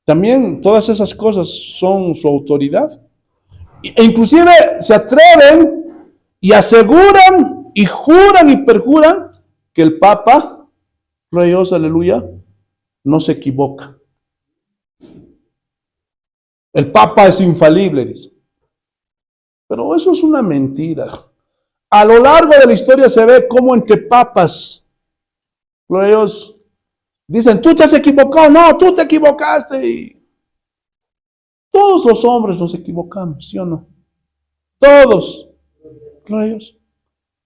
también todas esas cosas son su autoridad. E inclusive se atreven y aseguran y juran y perjuran que el Papa, gloria a Dios, aleluya, no se equivoca. El Papa es infalible, dice. Pero eso es una mentira. A lo largo de la historia se ve cómo entre papas, gloria a Dios, dicen, tú te has equivocado, no, tú te equivocaste. Y todos los hombres nos equivocamos, ¿sí o no? Todos. Gloria a Dios.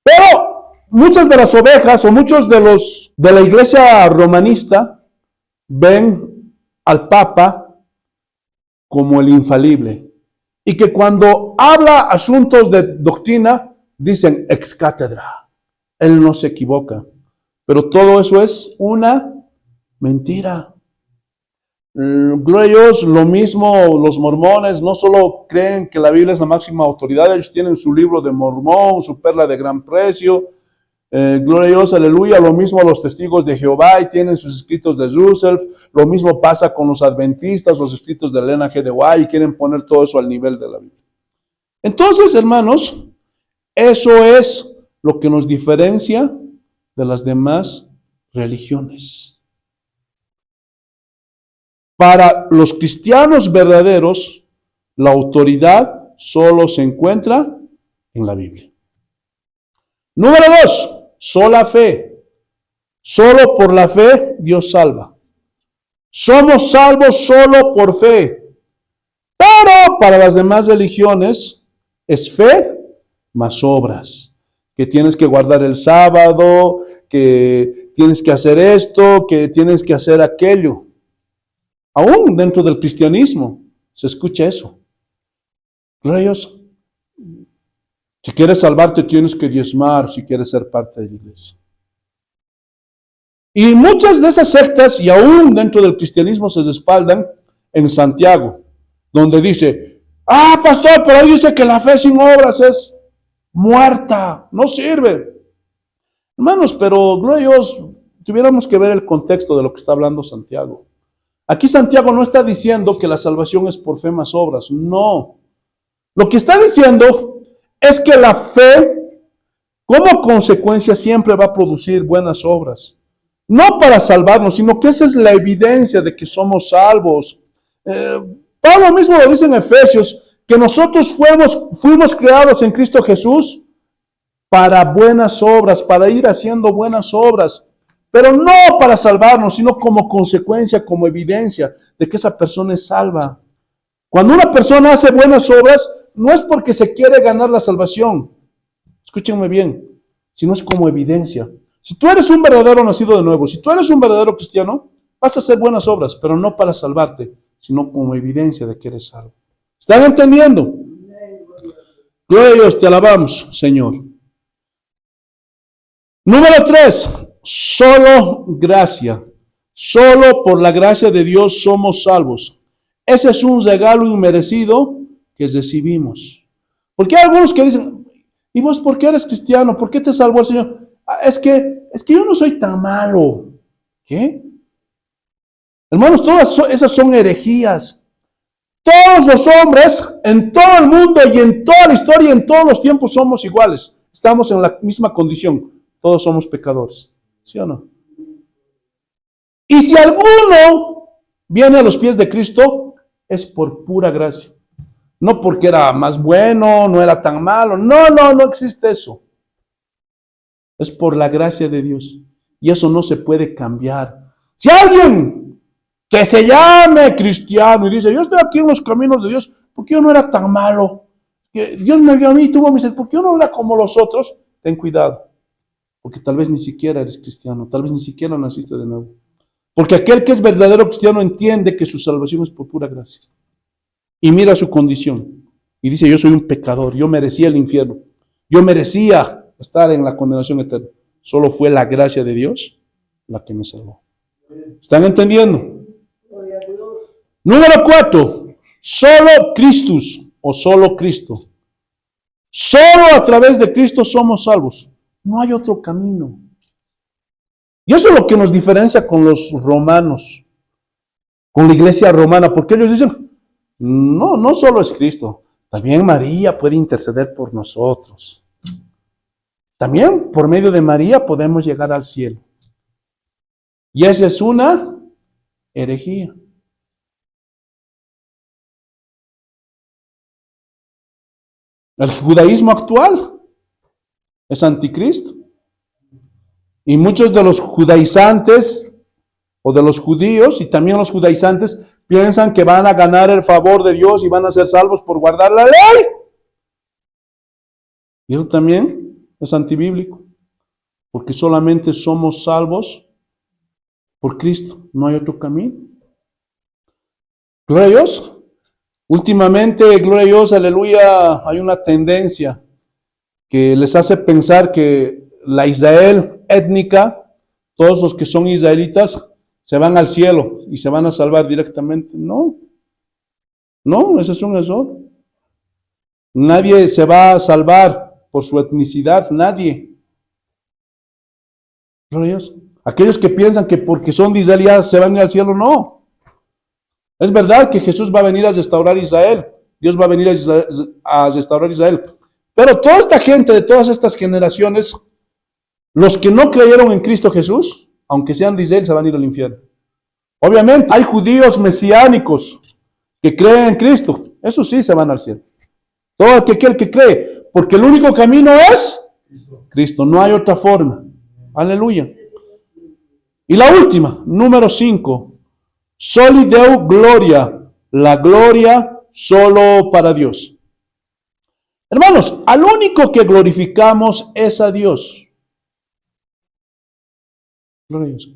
Pero muchas de las ovejas o muchos de la iglesia romanista ven al Papa como el infalible. Y que cuando habla asuntos de doctrina, dicen ex cátedra. Él no se equivoca. Pero todo eso es una mentira. Gloria a Dios, lo mismo los mormones no solo creen que la Biblia es la máxima autoridad, ellos tienen su libro de Mormón, su perla de gran precio. Gloria a Dios, aleluya. Lo mismo los testigos de Jehová y tienen sus escritos de Rousseff. Lo mismo pasa con los adventistas, los escritos de Elena G. de White, y quieren poner todo eso al nivel de la Biblia. Entonces, hermanos, eso es lo que nos diferencia de las demás religiones. Para los cristianos verdaderos, la autoridad solo se encuentra en la Biblia. Número 2, sola fe. Solo por la fe Dios salva. Somos salvos solo por fe. Pero para las demás religiones es fe más obras. que tienes que guardar el sábado, que tienes que hacer esto, que tienes que hacer aquello. Aún dentro del cristianismo se escucha eso. Reyes, si quieres salvarte tienes que diezmar si quieres ser parte de la iglesia. Y muchas de esas sectas, y aún dentro del cristianismo, se respaldan en Santiago, donde dice, pastor, pero ahí dice que la fe sin obras es muerta, no sirve. Hermanos, pero gloria a Dios, tuviéramos que ver el contexto de lo que está hablando Santiago. Aquí Santiago no está diciendo que la salvación es por fe más obras, no. Lo que está diciendo es que la fe, como consecuencia, siempre va a producir buenas obras. No para salvarnos, sino que esa es la evidencia de que somos salvos. Pablo mismo lo dice en Efesios, que nosotros fuimos creados en Cristo Jesús para buenas obras, para ir haciendo buenas obras, pero no para salvarnos, sino como consecuencia, como evidencia de que esa persona es salva. Cuando una persona hace buenas obras, no es porque se quiere ganar la salvación, escúchenme bien, sino es como evidencia. Si tú eres un verdadero nacido de nuevo, si tú eres un verdadero cristiano, vas a hacer buenas obras, pero no para salvarte, sino como evidencia de que eres salvo. ¿Están entendiendo? Gloria a Dios, te alabamos, Señor. Número 3, solo gracia. Solo por la gracia de Dios somos salvos. Ese es un regalo inmerecido que recibimos. Porque hay algunos que dicen, ¿y vos por qué eres cristiano? ¿Por qué te salvó el Señor? Es que yo no soy tan malo. ¿Qué? Hermanos, todas esas son herejías. Todos los hombres en todo el mundo y en toda la historia, en todos los tiempos somos iguales. Estamos en la misma condición. Todos somos pecadores. ¿Sí o no? Y si alguno viene a los pies de Cristo, es por pura gracia. No porque era más bueno, no era tan malo. No existe eso. Es por la gracia de Dios. Y eso no se puede cambiar. Si alguien que se llame cristiano y dice, yo estoy aquí en los caminos de Dios, porque yo no era tan malo. Que Dios me vio a mí y tuvo misericordia, porque yo no era como los otros. Ten cuidado. Porque tal vez ni siquiera eres cristiano, tal vez ni siquiera naciste de nuevo. Porque aquel que es verdadero cristiano entiende que su salvación es por pura gracia. Y mira su condición. Y dice, yo soy un pecador, yo merecía el infierno. Yo merecía estar en la condenación eterna. Solo fue la gracia de Dios la que me salvó. ¿Están entendiendo? Número 4. Solo Christus o solo Cristo. Solo a través de Cristo somos salvos. No hay otro camino. Y eso es lo que nos diferencia con los romanos, con la iglesia romana, porque ellos dicen, no solo es Cristo, también María puede interceder por nosotros. También por medio de María podemos llegar al cielo. Y esa es una herejía. El judaísmo actual es anticristo. Y muchos de los judaizantes o de los judíos y también los judaizantes piensan que van a ganar el favor de Dios y van a ser salvos por guardar la ley. Y eso también es antibíblico, porque solamente somos salvos por Cristo, no hay otro camino. Gloria a Dios. Últimamente, gloria a Dios, aleluya, hay una tendencia que les hace pensar que la Israel étnica, todos los que son israelitas, se van al cielo y se van a salvar directamente. No, ese es un error. Nadie se va a salvar por su etnicidad, nadie. Gloria a Dios. Aquellos que piensan que porque son de Israel ya se van a ir al cielo, no. Es verdad que Jesús va a venir a restaurar Israel. Dios va a venir a restaurar Israel. Pero toda esta gente de todas estas generaciones, los que no creyeron en Cristo Jesús, aunque sean de Israel, se van a ir al infierno. Obviamente, hay judíos mesiánicos que creen en Cristo. Eso sí, se van al cielo. Todo aquel que cree, porque el único camino es Cristo. No hay otra forma. Aleluya. Y la última, número 5. Soli Deo gloria. La gloria solo para Dios. Hermanos, Hermanos, al único que glorificamos es a Dios. Gloria a Dios.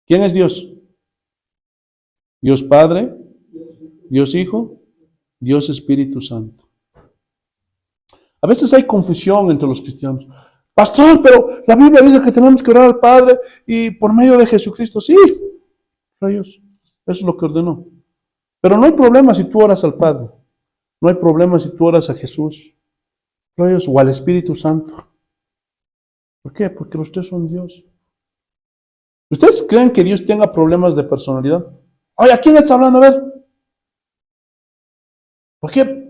¿Quién es Dios? Dios Padre, Dios Hijo, Dios Espíritu Santo. A veces hay confusión entre los cristianos. Pastor, pero la Biblia dice que tenemos que orar al Padre y por medio de Jesucristo. Sí, Dios, eso es lo que ordenó. Pero no hay problema si tú oras al Padre. No hay problema si tú oras a Jesús, Dios, o al Espíritu Santo. ¿Por qué? Porque los tres son Dios. ¿Ustedes creen que Dios tenga problemas de personalidad? Oye, ¿a quién está hablando? A ver. ¿Por qué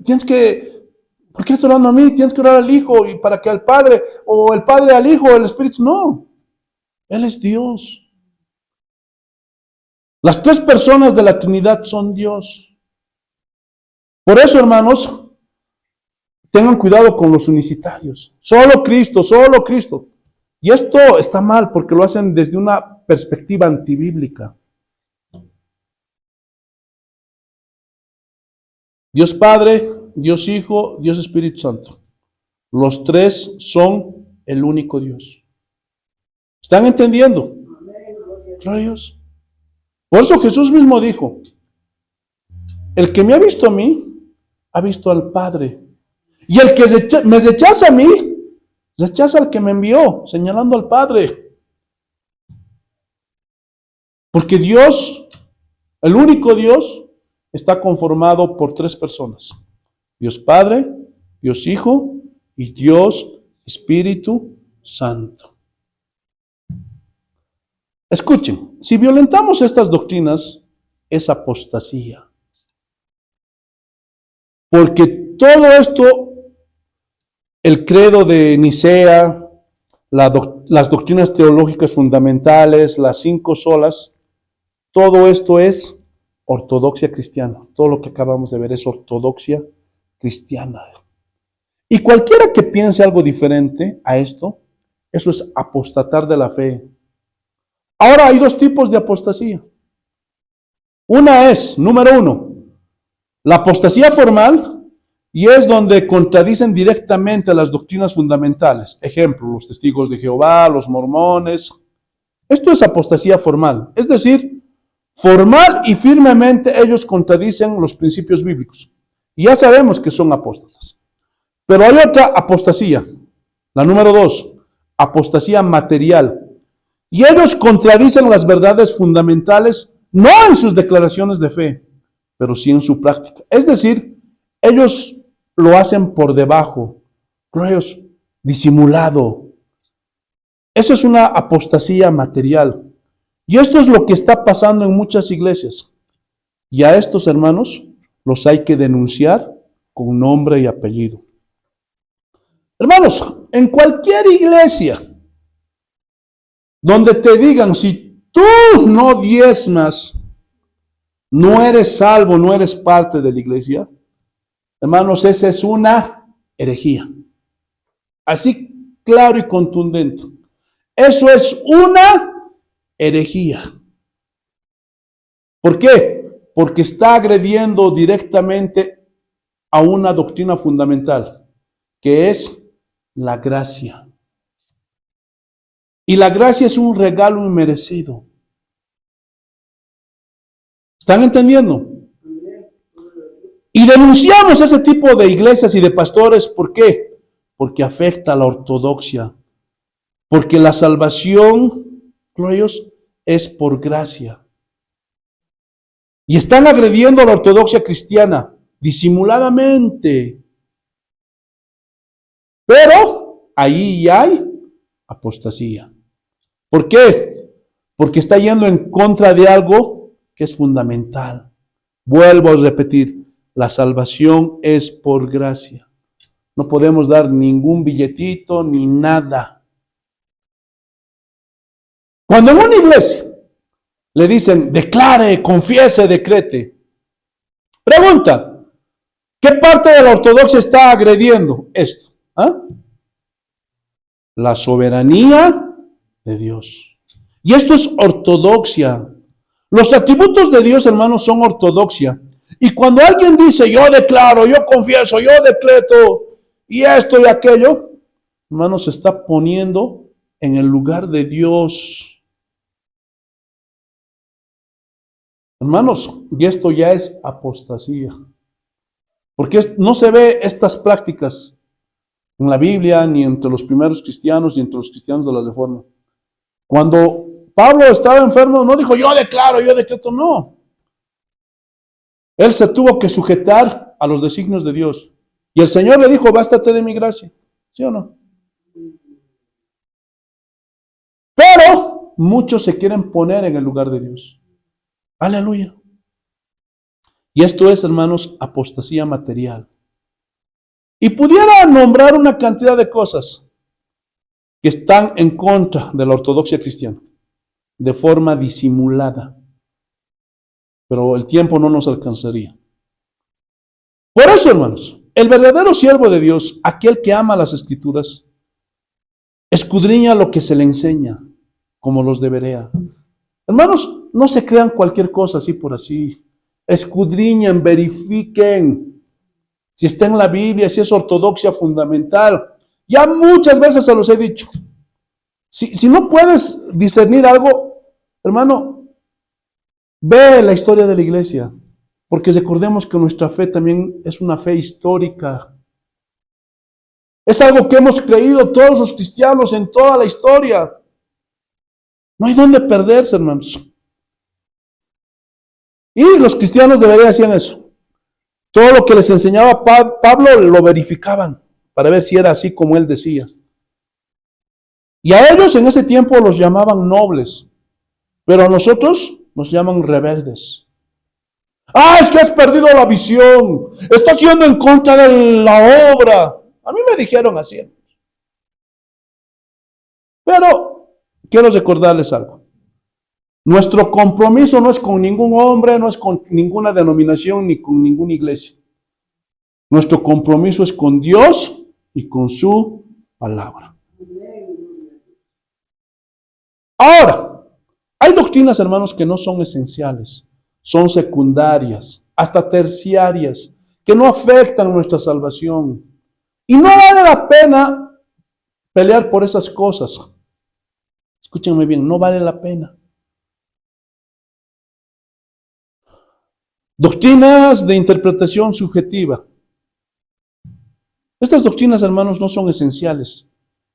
estás orando a mí? Tienes que orar al Hijo y para que al Padre, o el Padre al Hijo, o el Espíritu. No. Él es Dios. Las tres personas de la Trinidad son Dios. Por eso, hermanos, tengan cuidado con los unicitarios. Solo Cristo, solo Cristo. Y esto está mal porque lo hacen desde una perspectiva antibíblica. Dios Padre, Dios Hijo, Dios Espíritu Santo. Los tres son el único Dios. ¿Están entendiendo? Gloria a Dios. Por eso Jesús mismo dijo, el que me ha visto a mí, ha visto al Padre. Y el que me rechaza a mí, rechaza al que me envió, señalando al Padre. Porque Dios, el único Dios, está conformado por tres personas. Dios Padre, Dios Hijo y Dios Espíritu Santo. Escuchen, si violentamos estas doctrinas, es apostasía. Porque todo esto, el credo de Nicea, las doctrinas teológicas fundamentales, las 5 solas, todo esto es ortodoxia cristiana. Todo lo que acabamos de ver es ortodoxia cristiana. Y cualquiera que piense algo diferente a esto, eso es apostatar de la fe. Ahora hay 2 tipos de apostasía. Una es, número 1, la apostasía formal, y es donde contradicen directamente las doctrinas fundamentales. Ejemplo, los testigos de Jehová, los mormones. Esto es apostasía formal. Es decir, formal y firmemente ellos contradicen los principios bíblicos. Y ya sabemos que son apóstatas. Pero hay otra apostasía, la número 2, apostasía material. Y ellos contradicen las verdades fundamentales, no en sus declaraciones de fe, pero sí en su práctica. Es decir, ellos lo hacen por debajo, ellos disimulado. Eso es una apostasía material. Y esto es lo que está pasando en muchas iglesias. Y a estos hermanos los hay que denunciar con nombre y apellido. Hermanos, en cualquier iglesia donde te digan, si tú no diezmas, no eres salvo, no eres parte de la iglesia, hermanos, esa es una herejía. Así claro y contundente. Eso es una herejía. ¿Por qué? Porque está agrediendo directamente a una doctrina fundamental, que es la gracia. Y la gracia es un regalo inmerecido. ¿Están entendiendo? Y denunciamos ese tipo de iglesias y de pastores. ¿Por qué? Porque afecta a la ortodoxia. Porque la salvación, gloriosos, es por gracia. Y están agrediendo a la ortodoxia cristiana disimuladamente. Pero ahí hay apostasía. ¿Por qué? Porque está yendo en contra de algo que es fundamental. Vuelvo a repetir, la salvación es por gracia. No podemos dar ningún billetito ni nada. Cuando en una iglesia le dicen, declare, confiese, decrete. Pregunta, ¿qué parte de la ortodoxia está agrediendo esto? ¿Ah? La soberanía de Dios. Y esto es ortodoxia. Los atributos de Dios, hermanos, son ortodoxia. Y cuando alguien dice, yo declaro, yo confieso, yo decreto, y esto y aquello, hermano, se está poniendo en el lugar de Dios. Hermanos, y esto ya es apostasía. Porque no se ve estas prácticas en la Biblia, ni entre los primeros cristianos, ni entre los cristianos de la Reforma. Cuando Pablo estaba enfermo, no dijo, yo declaro, yo decreto, no. Él se tuvo que sujetar a los designios de Dios. Y el Señor le dijo, bástate de mi gracia. ¿Sí o no? Pero muchos se quieren poner en el lugar de Dios. Aleluya. Y esto es, hermanos, apostasía material. Y pudiera nombrar una cantidad de cosas que están en contra de la ortodoxia cristiana, de forma disimulada. Pero el tiempo no nos alcanzaría. Por eso, hermanos, el verdadero siervo de Dios, aquel que ama las Escrituras, escudriña lo que se le enseña, como los debería. Hermanos, no se crean cualquier cosa así por así. Escudriñen, verifiquen si está en la Biblia, si es ortodoxia fundamental. Ya muchas veces se los he dicho. Si no puedes discernir algo, hermano, ve la historia de la iglesia. Porque recordemos que nuestra fe también es una fe histórica. Es algo que hemos creído todos los cristianos en toda la historia. No hay dónde perderse, hermanos. Y los cristianos de verdad hacían eso. Todo lo que les enseñaba Pablo lo verificaban para ver si era así como él decía. Y a ellos en ese tiempo los llamaban nobles, pero a nosotros nos llaman rebeldes. Ah, es que has perdido la visión, estás yendo en contra de la obra. A mí me dijeron así. Pero quiero recordarles algo. Nuestro compromiso no es con ningún hombre, no es con ninguna denominación ni con ninguna iglesia. Nuestro compromiso es con Dios y con su palabra. Ahora, hay doctrinas, hermanos, que no son esenciales, son secundarias, hasta terciarias, que no afectan nuestra salvación. Y no vale la pena pelear por esas cosas. Escúchenme bien, no vale la pena. Doctrinas de interpretación subjetiva. Estas doctrinas, hermanos, no son esenciales.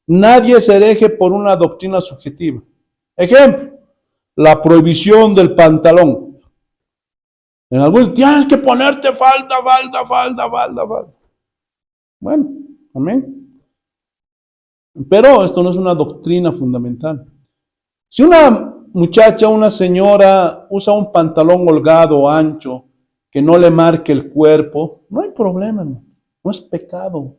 Nadie se hereje por una doctrina subjetiva. Ejemplo, la prohibición del pantalón. En algunos tienes que ponerte falda. Bueno, amén. Pero esto no es una doctrina fundamental. Si una muchacha, una señora usa un pantalón holgado, ancho, que no le marque el cuerpo, no hay problema, no es pecado.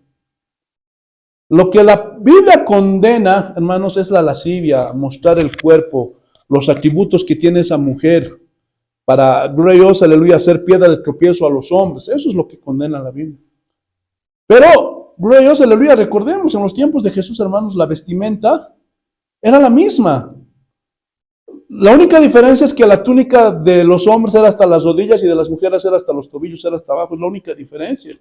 Lo que la Biblia condena, hermanos, es la lascivia, mostrar el cuerpo, los atributos que tiene esa mujer, para, gloria a Dios, aleluya, hacer piedra de tropiezo a los hombres. Eso es lo que condena la Biblia. Pero, gloria a Dios, aleluya, recordemos, en los tiempos de Jesús, hermanos, la vestimenta era la misma. La única diferencia es que la túnica de los hombres era hasta las rodillas y de las mujeres era hasta los tobillos, era hasta abajo. Es la única diferencia.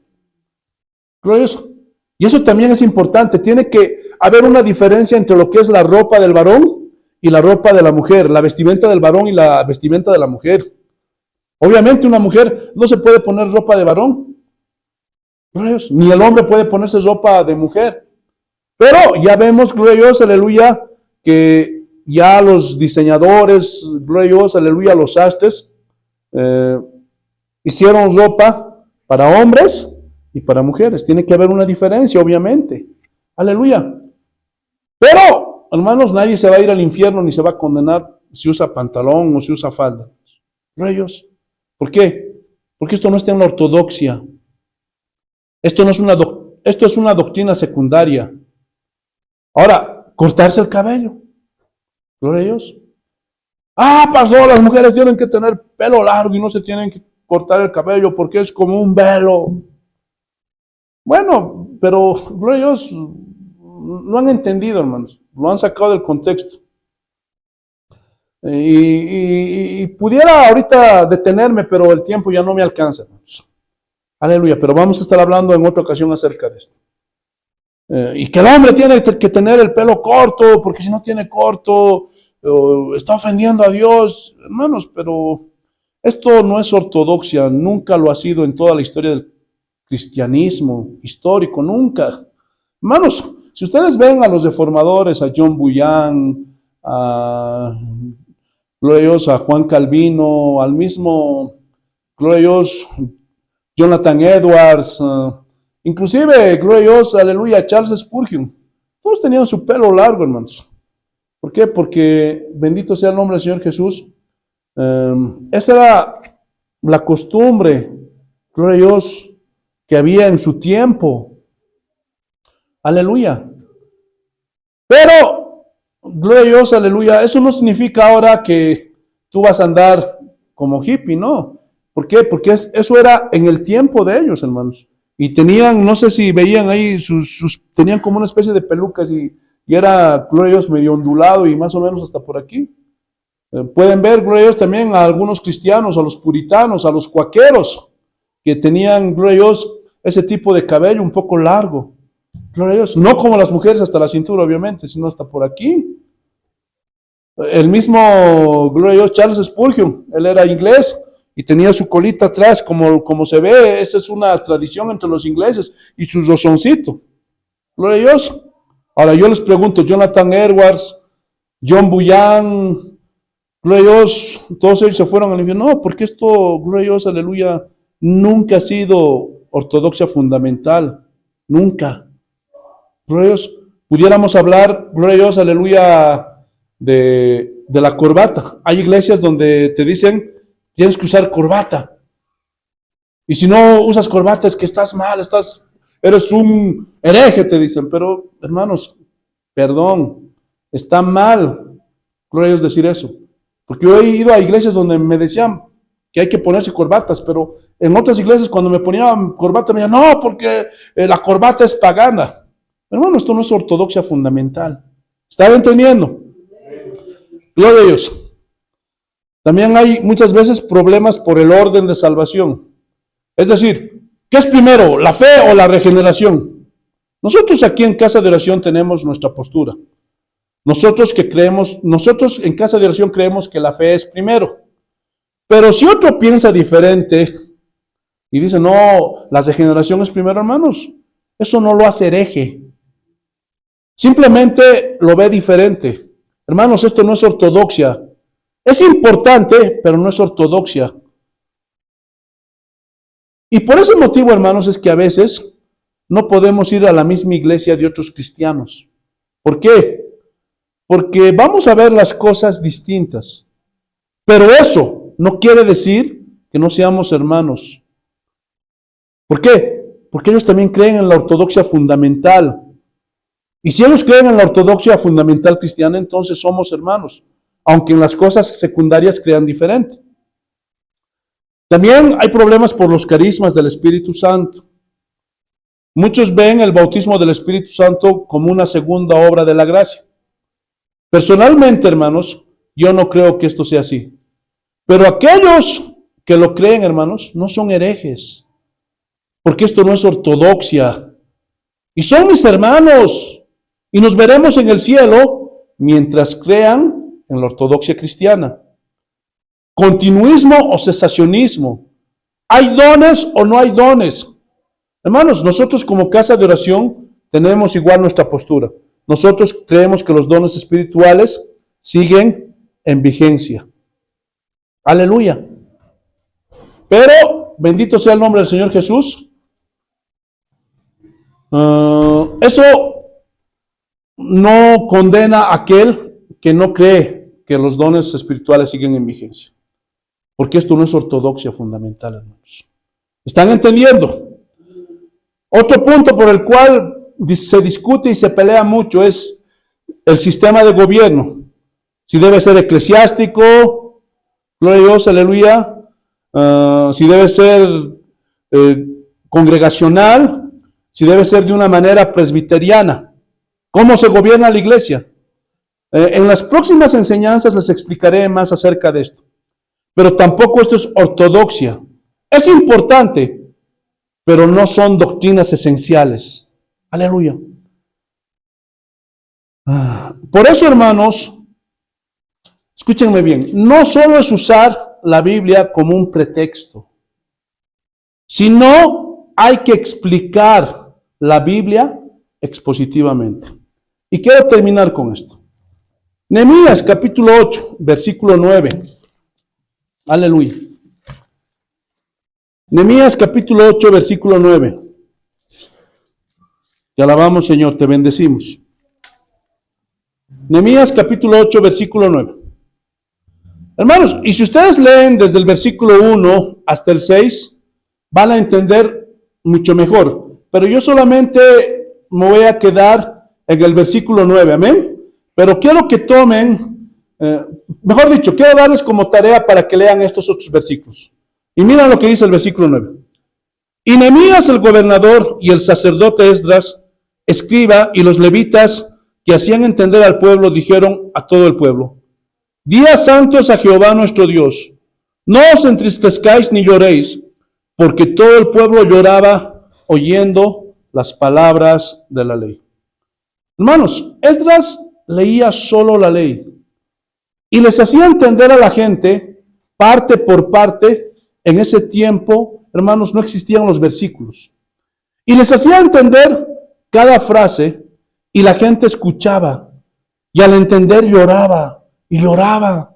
Gloria a Dios. Y eso también es importante. Tiene que haber una diferencia entre lo que es la ropa del varón y la ropa de la mujer, la vestimenta del varón y la vestimenta de la mujer. Obviamente una mujer no se puede poner ropa de varón, ni el hombre puede ponerse ropa de mujer. Pero ya vemos, gloria a Dios, aleluya, que ya los diseñadores, gloria a Dios, aleluya, los sastres, hicieron ropa para hombres y para mujeres. Tiene que haber una diferencia, obviamente. Aleluya. Pero, hermanos, nadie se va a ir al infierno ni se va a condenar si usa pantalón o si usa falda. Reyes. ¿Por qué? Porque esto no está en la ortodoxia. Esto es una doctrina secundaria. Ahora, cortarse el cabello. Gloria a Dios. Ah, pastor, las mujeres tienen que tener pelo largo y no se tienen que cortar el cabello porque es como un velo. Bueno, pero, gloria a Dios, no han entendido, hermanos. Lo han sacado del contexto. Y pudiera ahorita detenerme, pero el tiempo ya no me alcanza, hermanos. Aleluya, pero vamos a estar hablando en otra ocasión acerca de esto. Y que el hombre tiene que tener el pelo corto, porque si no tiene corto, está ofendiendo a Dios. Hermanos, pero esto no es ortodoxia, nunca lo ha sido en toda la historia del cristianismo histórico, nunca. Hermanos, si ustedes ven a los reformadores, a John Bunyan, a, gloria a Dios, a Juan Calvino, al mismo, gloria a Dios, Jonathan Edwards, inclusive, gloria a Dios, aleluya, Charles Spurgeon, todos tenían su pelo largo, hermanos. ¿Por qué? Porque bendito sea el nombre del Señor Jesús. Esa era la costumbre, gloria a Dios, que había en su tiempo. Aleluya. Pero, gloria a Dios, aleluya, eso no significa ahora que tú vas a andar como hippie, no. ¿Por qué? Porque eso era en el tiempo de ellos, hermanos. Y tenían, no sé si veían ahí, tenían como una especie de pelucas y era, gloria a Dios, medio ondulado y más o menos hasta por aquí. Pueden ver, gloria a Dios, también a algunos cristianos, a los puritanos, a los cuaqueros, que tenían, gloria a Dios, ese tipo de cabello un poco largo. Gloria a Dios, no como las mujeres hasta la cintura, obviamente, sino hasta por aquí. El mismo, gloria a Dios, Charles Spurgeon, él era inglés y tenía su colita atrás, como se ve, esa es una tradición entre los ingleses, y su rozoncito. Gloria a Dios. Ahora yo les pregunto, Jonathan Edwards, John Bunyan, gloria a Dios, todos ellos se fueron al infierno. No, porque esto, gloria a Dios, aleluya, nunca ha sido ortodoxia fundamental. Nunca. Gloria a Dios. Pudiéramos hablar, gloria a Dios, aleluya, de la corbata. Hay iglesias donde te dicen, tienes que usar corbata. Y si no usas corbata es que estás mal, eres un hereje, te dicen. Pero, hermanos, perdón, está mal, gloria a Dios, decir eso. Porque yo he ido a iglesias donde me decían que hay que ponerse corbatas, pero en otras iglesias cuando me ponían corbata me decían, no, porque la corbata es pagana. Hermano, esto no es ortodoxia fundamental. ¿Están entendiendo? Gloria a Dios. También hay muchas veces problemas por el orden de salvación. Es decir, ¿qué es primero, la fe o la regeneración? Nosotros aquí en Casa de Oración tenemos nuestra postura. Nosotros en Casa de Oración creemos que la fe es primero. Pero si otro piensa diferente y dice, no, la regeneración es primero, hermanos, eso no lo hace hereje. Simplemente lo ve diferente. Hermanos, esto no es ortodoxia. Es importante, pero no es ortodoxia. Y por ese motivo, hermanos, es que a veces no podemos ir a la misma iglesia de otros cristianos. ¿Por qué? Porque vamos a ver las cosas distintas. Pero eso no quiere decir que no seamos hermanos. ¿Por qué? Porque ellos también creen en la ortodoxia fundamental. Y si ellos creen en la ortodoxia fundamental cristiana, entonces somos hermanos, aunque en las cosas secundarias crean diferente. También hay problemas por los carismas del Espíritu Santo. Muchos ven el bautismo del Espíritu Santo como una segunda obra de la gracia. Personalmente, hermanos, yo no creo que esto sea así. Pero aquellos que lo creen, hermanos, no son herejes, porque esto no es ortodoxia. Y son mis hermanos. Y nos veremos en el cielo mientras crean en la ortodoxia cristiana. Continuismo o cesacionismo. ¿Hay dones o no hay dones? Hermanos, nosotros como Casa de Oración tenemos igual nuestra postura. Nosotros creemos que los dones espirituales siguen en vigencia. Aleluya. Pero, bendito sea el nombre del Señor Jesús. Eso no condena a aquel que no cree que los dones espirituales siguen en vigencia. Porque esto no es ortodoxia fundamental, hermanos. ¿Están entendiendo? Otro punto por el cual se discute y se pelea mucho es el sistema de gobierno. Si debe ser eclesiástico, gloria a Dios, aleluya. Si debe ser congregacional, si debe ser de una manera presbiteriana. ¿Cómo se gobierna la iglesia? En las próximas enseñanzas les explicaré más acerca de esto. Pero tampoco esto es ortodoxia. Es importante, pero no son doctrinas esenciales. Aleluya. Por eso, hermanos, escúchenme bien, no solo es usar la Biblia como un pretexto, sino hay que explicar la Biblia expositivamente. Y quiero terminar con esto. Nehemías capítulo 8, versículo 9. Aleluya. Nehemías capítulo 8, versículo 9. Te alabamos, Señor, te bendecimos. Nehemías capítulo 8, versículo 9. Hermanos, y si ustedes leen desde el versículo 1 hasta el 6, van a entender mucho mejor. Pero yo solamente me voy a quedar en el versículo 9, amén. Pero quiero que tomen, mejor dicho, quiero darles como tarea para que lean estos otros versículos. Y miren lo que dice el versículo 9. Y Nehemías el gobernador y el sacerdote Esdras, escriba, y los levitas que hacían entender al pueblo, dijeron a todo el pueblo: días santos a Jehová nuestro Dios, no os entristezcáis ni lloréis, porque todo el pueblo lloraba oyendo las palabras de la ley. Hermanos, Esdras leía solo la ley y les hacía entender a la gente parte por parte. En ese tiempo, hermanos, no existían los versículos. Y les hacía entender cada frase y la gente escuchaba. Y al entender lloraba y lloraba.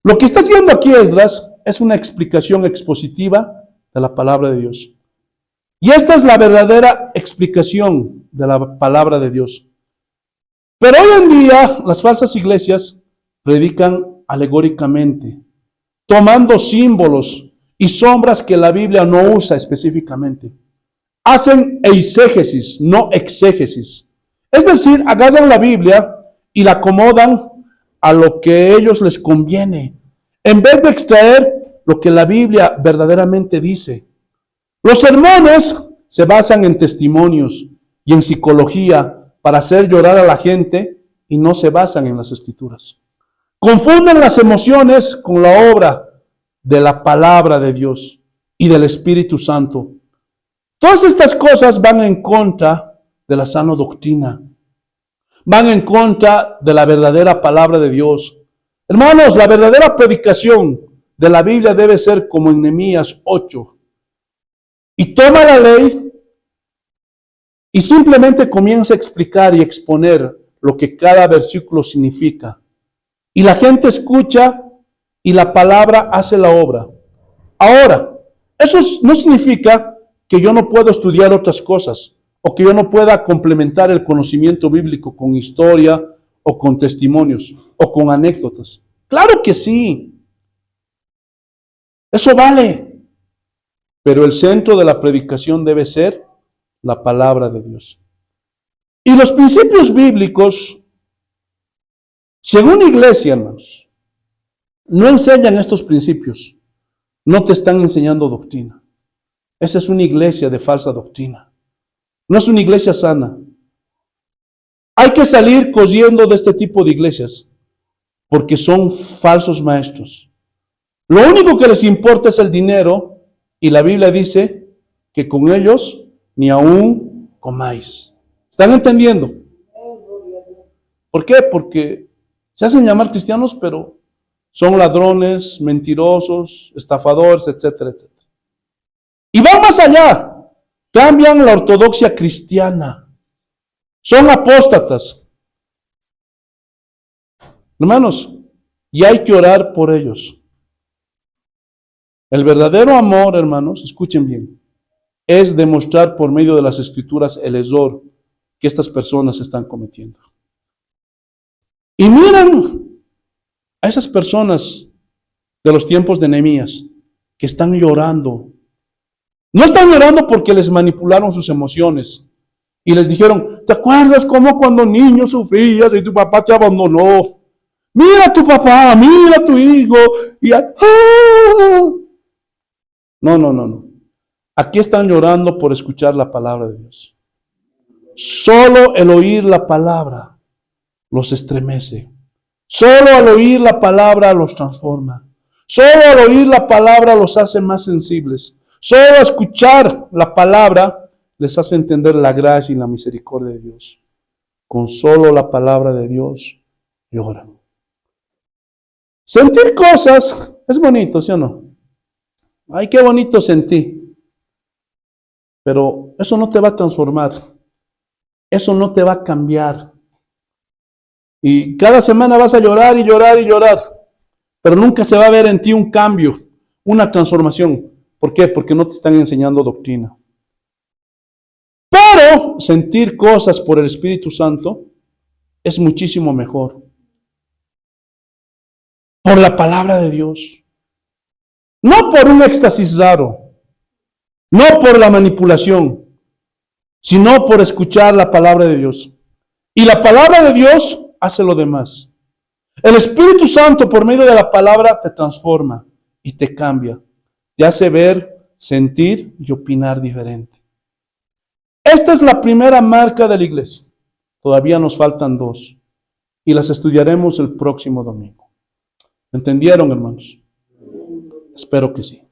Lo que está haciendo aquí Esdras es una explicación expositiva de la palabra de Dios. Y esta es la verdadera explicación de la palabra de Dios. Pero hoy en día las falsas iglesias predican alegóricamente, tomando símbolos y sombras que la Biblia no usa específicamente. Hacen eisegesis, no exégesis. Es decir, agarran la Biblia y la acomodan a lo que a ellos les conviene, en vez de extraer lo que la Biblia verdaderamente dice. Los sermones se basan en testimonios y en psicología para hacer llorar a la gente y no se basan en las escrituras. Confunden las emociones con la obra de la palabra de Dios y del Espíritu Santo. Todas estas cosas van en contra de la sana doctrina. Van en contra de la verdadera palabra de Dios. Hermanos, la verdadera predicación de la Biblia debe ser como en Nehemías 8. Y toma la ley y simplemente comienza a explicar y exponer lo que cada versículo significa. Y la gente escucha y la palabra hace la obra. Ahora, eso no significa que yo no pueda estudiar otras cosas o que yo no pueda complementar el conocimiento bíblico con historia o con testimonios o con anécdotas. Claro que sí. Eso vale. Pero el centro de la predicación debe ser la palabra de Dios. Y los principios bíblicos, según la iglesia, hermanos, no enseñan estos principios. No te están enseñando doctrina. Esa es una iglesia de falsa doctrina. No es una iglesia sana. Hay que salir corriendo de este tipo de iglesias porque son falsos maestros. Lo único que les importa es el dinero y la Biblia dice que con ellos ni aún comáis. ¿Están entendiendo? ¿Por qué? Porque se hacen llamar cristianos, pero son ladrones, mentirosos, estafadores, etcétera, etcétera. Y van más allá. Cambian la ortodoxia cristiana. Son apóstatas. Hermanos, y hay que orar por ellos. El verdadero amor, hermanos, escuchen bien, es demostrar por medio de las escrituras el error que estas personas están cometiendo. Y miren a esas personas de los tiempos de Nehemías que están llorando. No están llorando porque les manipularon sus emociones y les dijeron: ¿te acuerdas cómo cuando niño sufrías y tu papá te abandonó? Mira a tu papá, mira a tu hijo. No. Aquí están llorando por escuchar la palabra de Dios. Solo el oír la palabra los estremece. Solo al oír la palabra los transforma. Solo al oír la palabra los hace más sensibles. Solo escuchar la palabra les hace entender la gracia y la misericordia de Dios. Con solo la palabra de Dios lloran. Sentir cosas es bonito, ¿sí o no? Ay, qué bonito sentir. Pero eso no te va a transformar. Eso no te va a cambiar. Y cada semana vas a llorar y llorar y llorar. Pero nunca se va a ver en ti un cambio, una transformación. ¿Por qué? Porque no te están enseñando doctrina. Pero sentir cosas por el Espíritu Santo es muchísimo mejor. Por la palabra de Dios. No por un éxtasis raro. No por la manipulación. Sino por escuchar la palabra de Dios. Y la palabra de Dios hace lo demás. El Espíritu Santo por medio de la palabra te transforma y te cambia. Te hace ver, sentir y opinar diferente. Esta es la primera marca de la iglesia. Todavía nos faltan 2 y las estudiaremos el próximo domingo. ¿Entendieron, hermanos? Espero que sí.